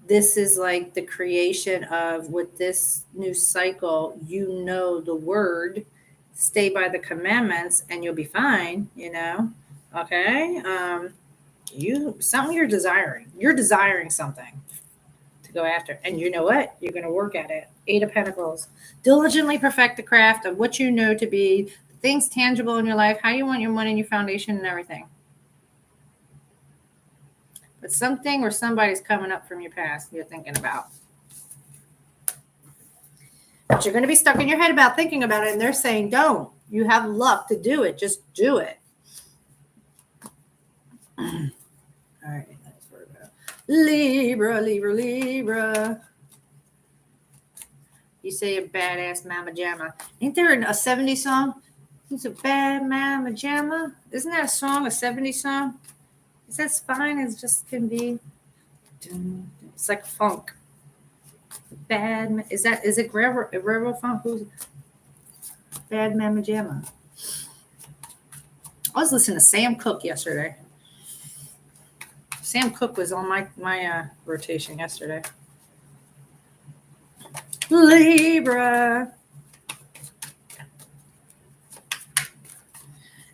this is like the creation of with this new cycle, you know, the word, stay by the commandments and you'll be fine, you know? Okay. Something you're desiring something to go after. And you know what? You're going to work at it. 8 of Pentacles. Diligently perfect the craft of what you know to be things tangible in your life, how you want your money and your foundation and everything. But something or somebody's coming up from your past you're thinking about. But you're going to be stuck in your head about thinking about it, and they're saying, don't. You have luck to do it. Just do it. All right. That's Virgo. Libra, Libra, Libra. You say a badass mama jamma. Ain't there a 70s song? It's a bad mama jamma. Isn't that a song, a 70s song? It's as fine as just can be. It's like funk. Bad. Is it railroad funk? Who's Bad Mama Jamma? I was listening to Sam Cooke yesterday. Sam Cooke was on my rotation yesterday. Libra.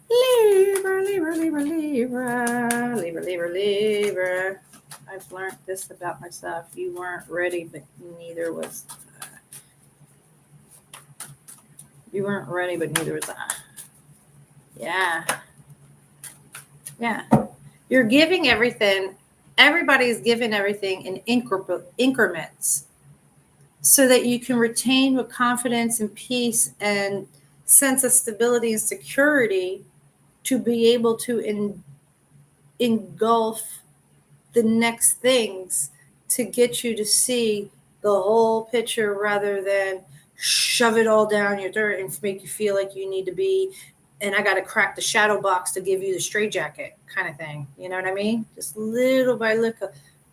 Libra, Libra, Libra, Libra, Libra, Libra, Libra. I've learned this about myself. You weren't ready, but neither was you weren't ready, but neither was I. Yeah. You're giving everything. Everybody's given everything in increments so that you can retain with confidence and peace and sense of stability and security to be able to engulf the next things to get you to see the whole picture rather than shove it all down your throat and make you feel like you need to be, and I got to crack the shadow box to give you the straitjacket kind of thing. You know what I mean? Just little by little,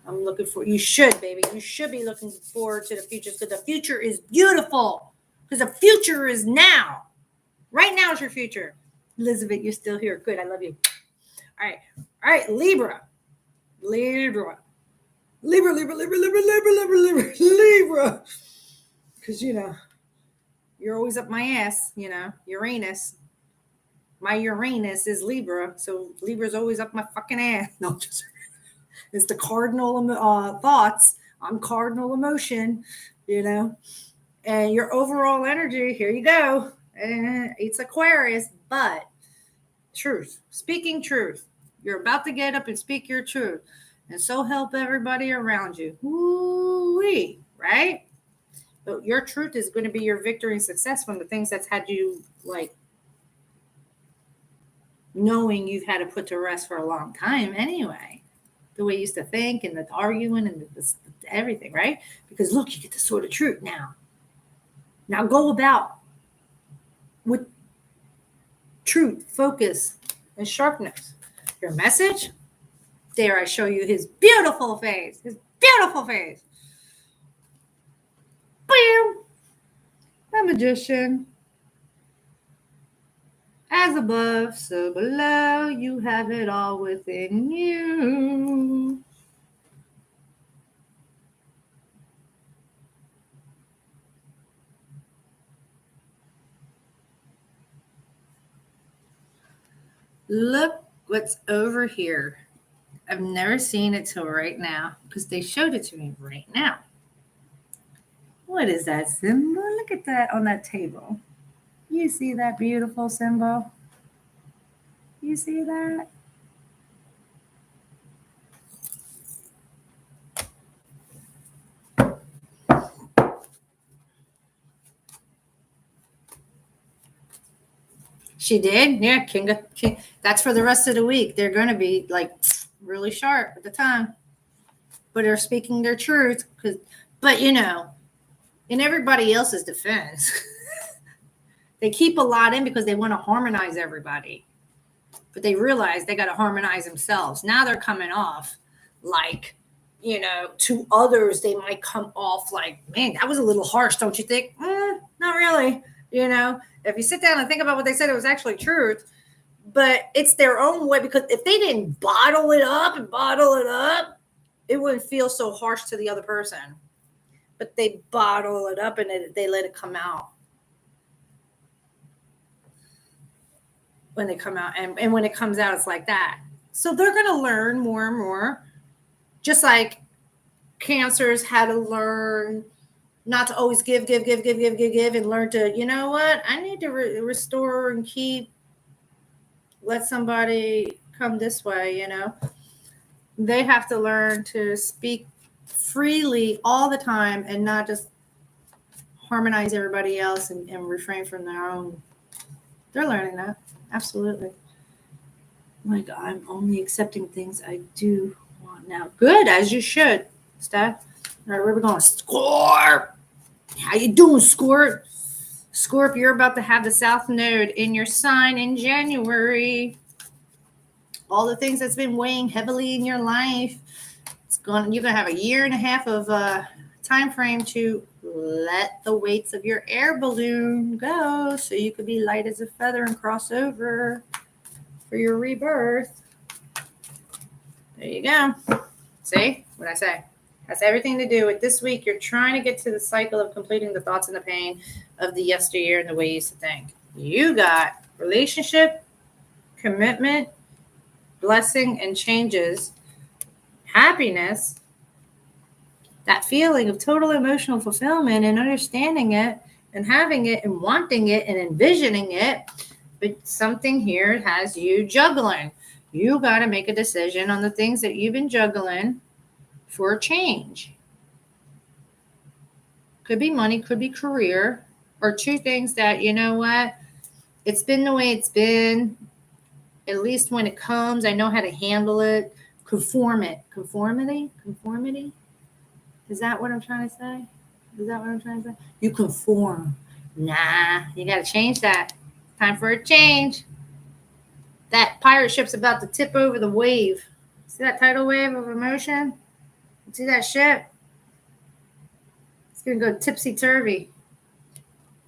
I'm looking for, you should, baby. You should be looking forward to the future. So the future is beautiful because the future is now. Right now is your future. Elizabeth, you're still here. Good. I love you. All right. All right. Libra. Libra. Libra, Libra, Libra, Libra, Libra, Libra, Libra, Libra. Because, you know, you're always up my ass, you know, Uranus. My Uranus is Libra. So Libra's always up my fucking ass. No, just it's the cardinal thoughts. I'm cardinal emotion, you know. And your overall energy, here you go. It's Aquarius, but truth. Speaking truth. You're about to get up and speak your truth. And so help everybody around you. Woo-wee, right? But your truth is going to be your victory and success from the things that's had you, like, knowing you've had to put to rest for a long time anyway. The way you used to think and the arguing and everything, right? Because look, you get the sword of truth now. Now go about with truth, focus, and sharpness. Your message, dare I show you his beautiful face. His beautiful face. Bam! The magician. As above, so below, you have it all within you. Look what's over here. I've never seen it till right now because they showed it to me right now. What is that symbol? Look at that on that table. You see that beautiful symbol? You see that? She did? Yeah, King. That's for the rest of the week. They're going to be like really sharp at the time. But they're speaking their truth. But, you know, in everybody else's defense, they keep a lot in because they want to harmonize everybody. But they realize they got to harmonize themselves. Now they're coming off like, you know, to others, they might come off like, man, that was a little harsh, don't you think? Not really. You know, if you sit down and think about what they said, it was actually truth. But it's their own way, because if they didn't bottle it up, it wouldn't feel so harsh to the other person. But they bottle it up and they let it come out. When they come out, and when it comes out, it's like that. So they're going to learn more and more, just like Cancers had to learn not to always give, and learn to, you know what, I need to restore and let somebody come this way, you know. They have to learn to speak freely all the time and not just harmonize everybody else and refrain from their own. They're learning that. Absolutely. Like, I'm only accepting things I do want now. Good, as you should, Steph. All right, where are we going? Scorp. How you doing, Scorp? Scorp, you're about to have the South Node in your sign in January. All the things that's been weighing heavily in your life, you're going to have a year and a half of time frame to let the weights of your air balloon go so you could be light as a feather and cross over for your rebirth. There you go. See what I say? Has everything to do with this week. You're trying to get to the cycle of completing the thoughts and the pain of the yesteryear and the way you used to think. You got relationship, commitment, blessing, and changes, happiness, that feeling of total emotional fulfillment and understanding it and having it and wanting it and envisioning it. But something here has you juggling. You got to make a decision on the things that you've been juggling for a change. Could be money, could be career, or two things that, you know what, it's been the way it's been. At least when it comes, I know how to handle it. Conformity. Is that what I'm trying to say? You conform. Nah, you got to change that. Time for a change. That pirate ship's about to tip over the wave. See that tidal wave of emotion? See that ship? It's going to go tipsy-turvy.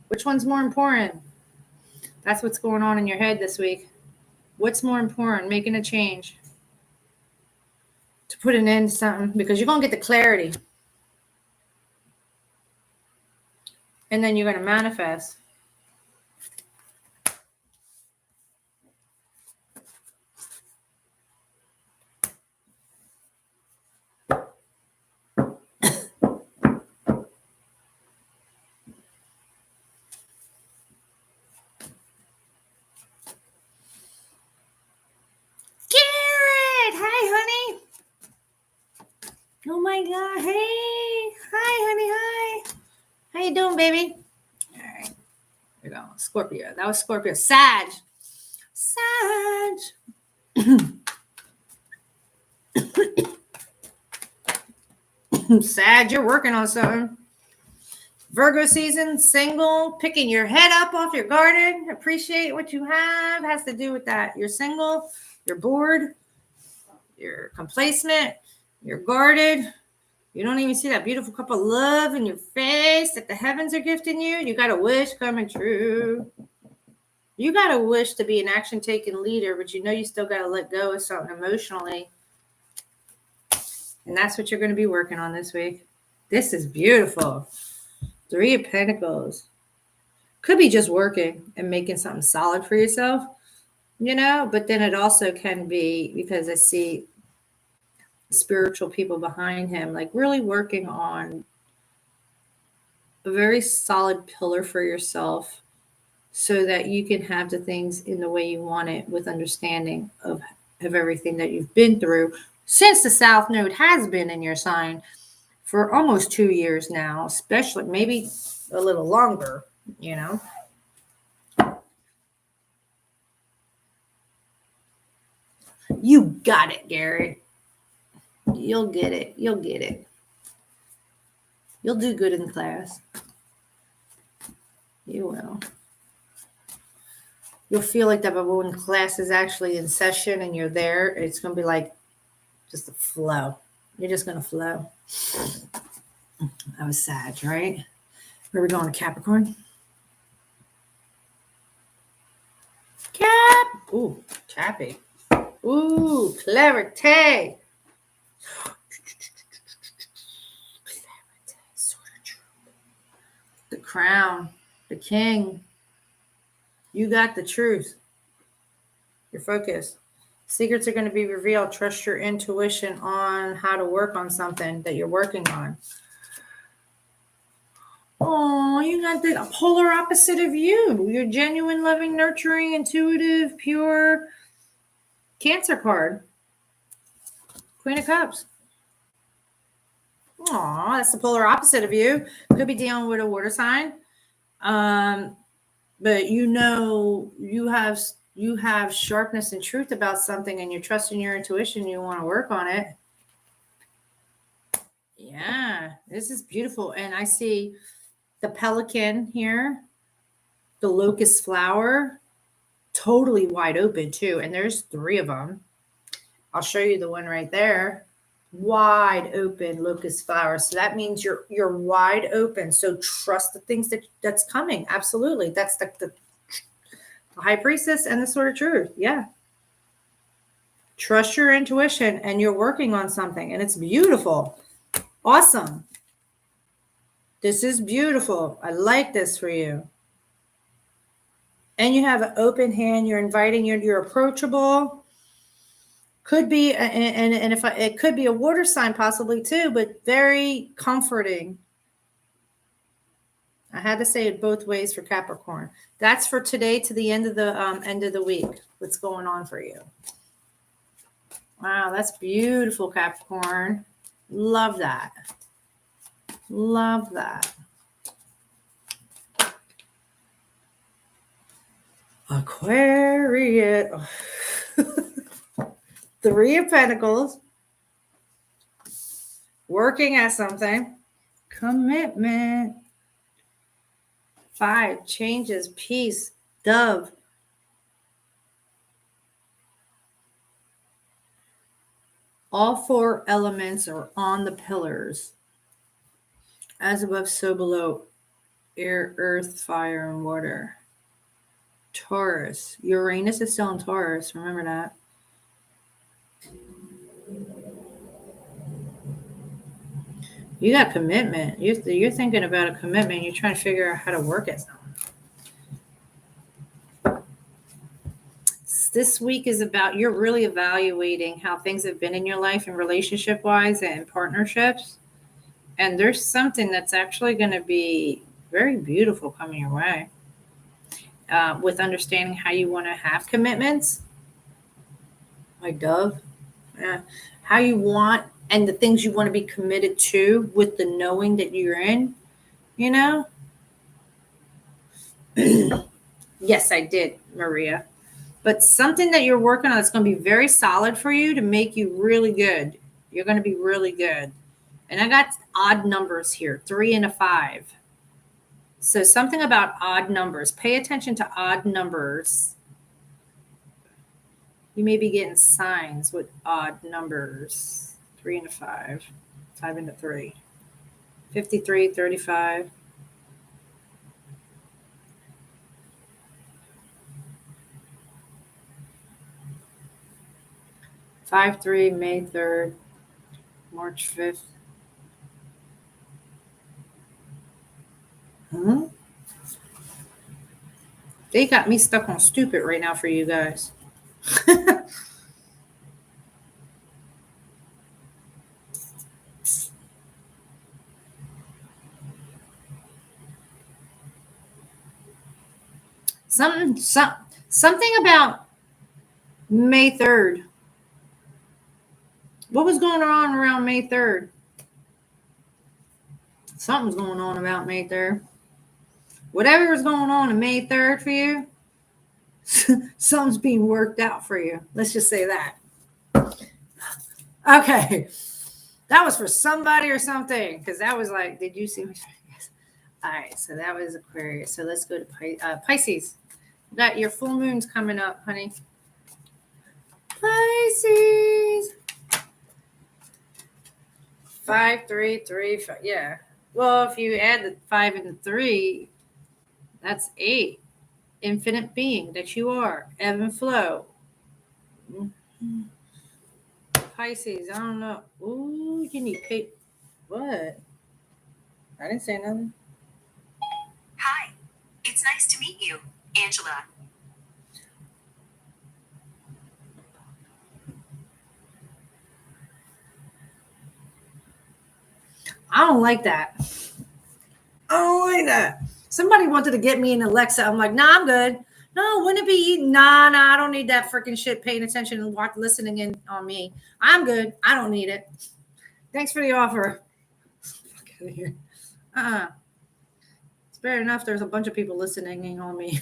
Which one's more important? That's what's going on in your head this week. What's more important? Making a change. To put an end to something. Because you're going to get the clarity. And then you're going to manifest. Oh my God. Hey. Hi, honey. Hi. How you doing, baby? All right. Here we go. Scorpio. That was Scorpio. Sag. Sag, you're working on something. Virgo season, single, picking your head up off your garden. Appreciate what you have. Has to do with that. You're single. You're bored. You're complacent. You're guarded. You don't even see that beautiful cup of love in your face that the heavens are gifting you. You got a wish coming true. You got a wish to be an action-taking leader, but you know you still got to let go of something emotionally. And that's what you're going to be working on this week. This is beautiful. 3 of Pentacles. Could be just working and making something solid for yourself, you know, but then it also can be, because I see spiritual people behind him, like really working on a very solid pillar for yourself so that you can have the things in the way you want it with understanding of everything that you've been through since the South Node has been in your sign for almost 2 years now, especially maybe a little longer, you know. You got it, Gary. You'll get it. You'll get it. You'll do good in class. You will. You'll feel like that, but when class is actually in session and you're there, it's going to be like just a flow. You're just going to flow. That was Sag, right? Where are we going to Capricorn? Ooh, Chappy. Ooh, clarity. The crown, the king. You got the truth. Your focus. Secrets are going to be revealed. Trust your intuition on how to work on something that you're working on. Oh, you got the polar opposite of you. You're genuine, loving, nurturing, intuitive, pure. Cancer card. Queen of Cups. Aw, that's the polar opposite of you. Could be dealing with a water sign. But you know you have sharpness and truth about something and you're trusting your intuition. You want to work on it. Yeah, this is beautiful. And I see the pelican here, the locust flower, totally wide open too. And there's 3 of them. I'll show you the one right there. Wide open locust flower. So that means you're wide open. So trust the things that's coming. Absolutely. That's the high priestess and the sword of truth. Yeah. Trust your intuition and you're working on something and it's beautiful. Awesome. This is beautiful. I like this for you. And you have an open hand. You're inviting, you're approachable. Could be, and if it could be a water sign possibly too, but very comforting. I had to say it both ways for Capricorn. That's for today to the end of the week. What's going on for you? Wow, that's beautiful, Capricorn. Love that. Love that. Aquarius. 3 of Pentacles. Working at something. Commitment. 5 changes. Peace. Dove. All 4 elements are on the pillars. As above, so below. Air, earth, fire, and water. Taurus. Uranus is still in Taurus. Remember that. You got commitment. You're thinking about a commitment. You're trying to figure out how to work it. This week is about you're really evaluating how things have been in your life and relationship-wise and partnerships. And there's something that's actually going to be very beautiful coming your way. With understanding how you want to have commitments. Like Dove. Yeah. How you want and the things you want to be committed to with the knowing that you're in. You know? Yes, I did, Maria. But something that you're working on that's going to be very solid for you to make you really good. You're going to be really good. And I got odd numbers here, 3 and a 5. So something about odd numbers. Pay attention to odd numbers. You may be getting signs with odd numbers. 3 and a 5. 5 and a 3. 53, 35. Five, 3, May 3rd, March 5th. Huh? They got me stuck on stupid right now for you guys. Something about May 3rd. What was going on around May 3rd? Something's going on about May 3rd. Whatever is going on May 3rd for you, something's being worked out for you. Let's just say that. Okay. That was for somebody or something. Because that was like, did you see me? Yes. All right. So that was Aquarius. So let's go to Pisces. You got your full moon's coming up, honey. Pisces. 5, 3, 3, 5. Yeah. Well, if you add the 5 and the 3, that's 8. Infinite being that you are. Ebb and flow. Mm-hmm. Pisces, I don't know. Ooh, you need pay. What? I didn't say nothing. Hi. It's nice to meet you, Angela. I don't like that. I don't like that. Somebody wanted to get me an Alexa. I'm like, nah, I'm good. No, wouldn't it be? Nah, I don't need that freaking shit paying attention and listening in on me. I'm good. I don't need it. Thanks for the offer. Fuck out of here. It's fair enough. There's a bunch of people listening in on me.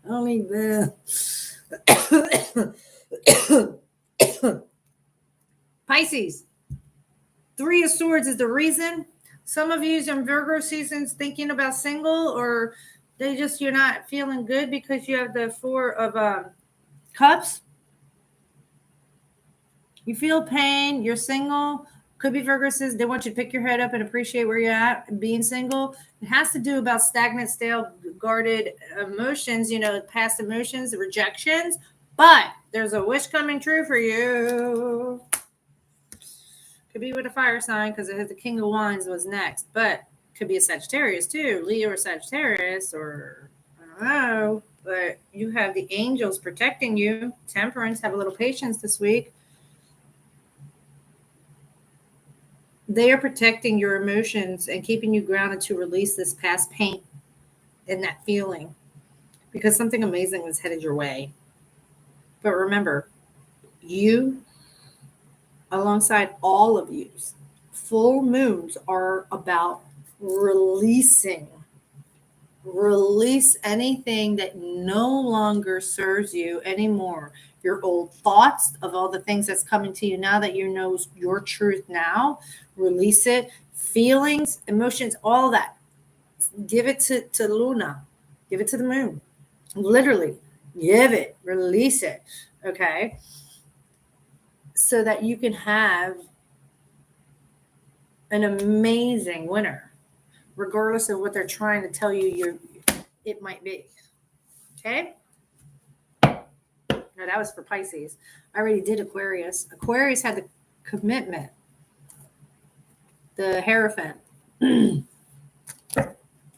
I don't need that. Pisces. 3 of Swords is the reason. Some of you in Virgo seasons thinking about single, or you're not feeling good because you have the 4 of Cups. You feel pain. You're single. Could be Virgo says they want you to pick your head up and appreciate where you're at. Being single, it has to do about stagnant, stale, guarded emotions. Past emotions, rejections. But there's a wish coming true for you. Could be with a fire sign because the King of Wands was next, but could be a Sagittarius too, Leo or Sagittarius, or I don't know. But you have the angels protecting you. Temperance, have a little patience this week. They are protecting your emotions and keeping you grounded to release this past pain and that feeling, because something amazing is headed your way. But remember, you, alongside all of you, full moons are about releasing. Release anything that no longer serves you anymore. Your old thoughts of all the things that's coming to you now that you know your truth now. Release it. Feelings, emotions, all that. Give it to Luna. Give it to the moon. Literally. Give it. Release it. Okay. so that you can have an amazing winter, regardless of what they're trying to tell you it might be. Okay? No, that was for Pisces. I already did Aquarius. Aquarius had the commitment, the Hierophant.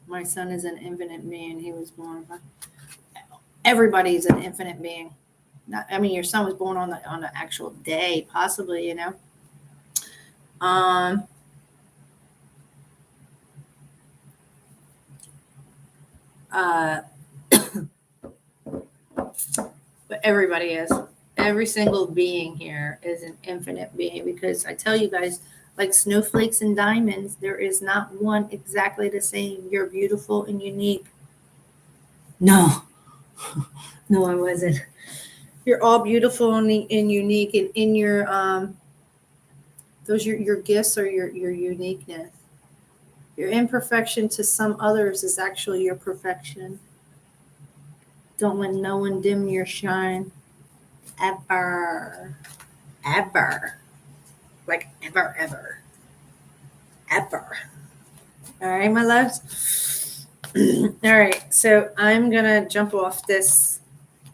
My son is an infinite being. He was born. Everybody's an infinite being. Not, I mean, your son was born on the actual day, possibly. You know. But everybody is. Every single being here is an infinite being, because I tell you guys, like snowflakes and diamonds, there is not one exactly the same. You're beautiful and unique. No, no, I wasn't. You're all beautiful and unique, and in your those your gifts are your uniqueness. Your imperfection to some others is actually your perfection. Don't let no one dim your shine. Ever. Like ever. All right, my loves. All right, so I'm gonna jump off this,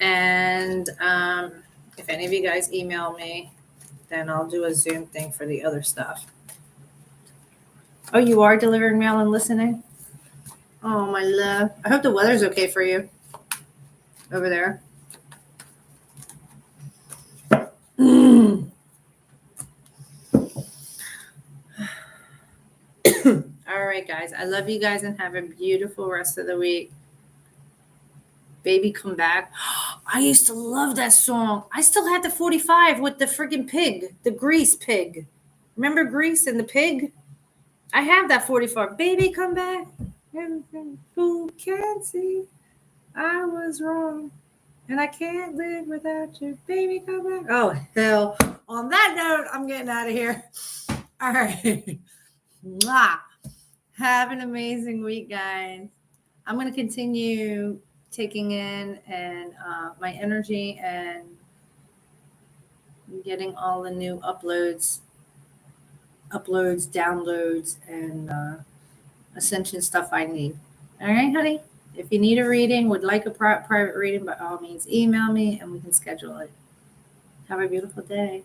and if any of you guys email me, then I'll do a Zoom thing for the other stuff. Oh, you are delivering mail and listening? Oh, my love. I hope the weather's okay for you over there. All right, guys. I love you guys, and have a beautiful rest of the week. Baby, come back. I used to love that song. I still had the 45 with the freaking pig, the Grease pig. Remember Grease and the pig? I have that 45. Baby, come back. Who can see I was wrong, and I can't live without you. Baby, come back. Oh, hell. On that note, I'm getting out of here. All right. Mwah. Have an amazing week, guys. I'm going to continue taking in and my energy and getting all the new uploads, downloads, and ascension stuff I need. All right, honey? If you need a reading, would like a private reading, by all means, email me and we can schedule it. Have a beautiful day.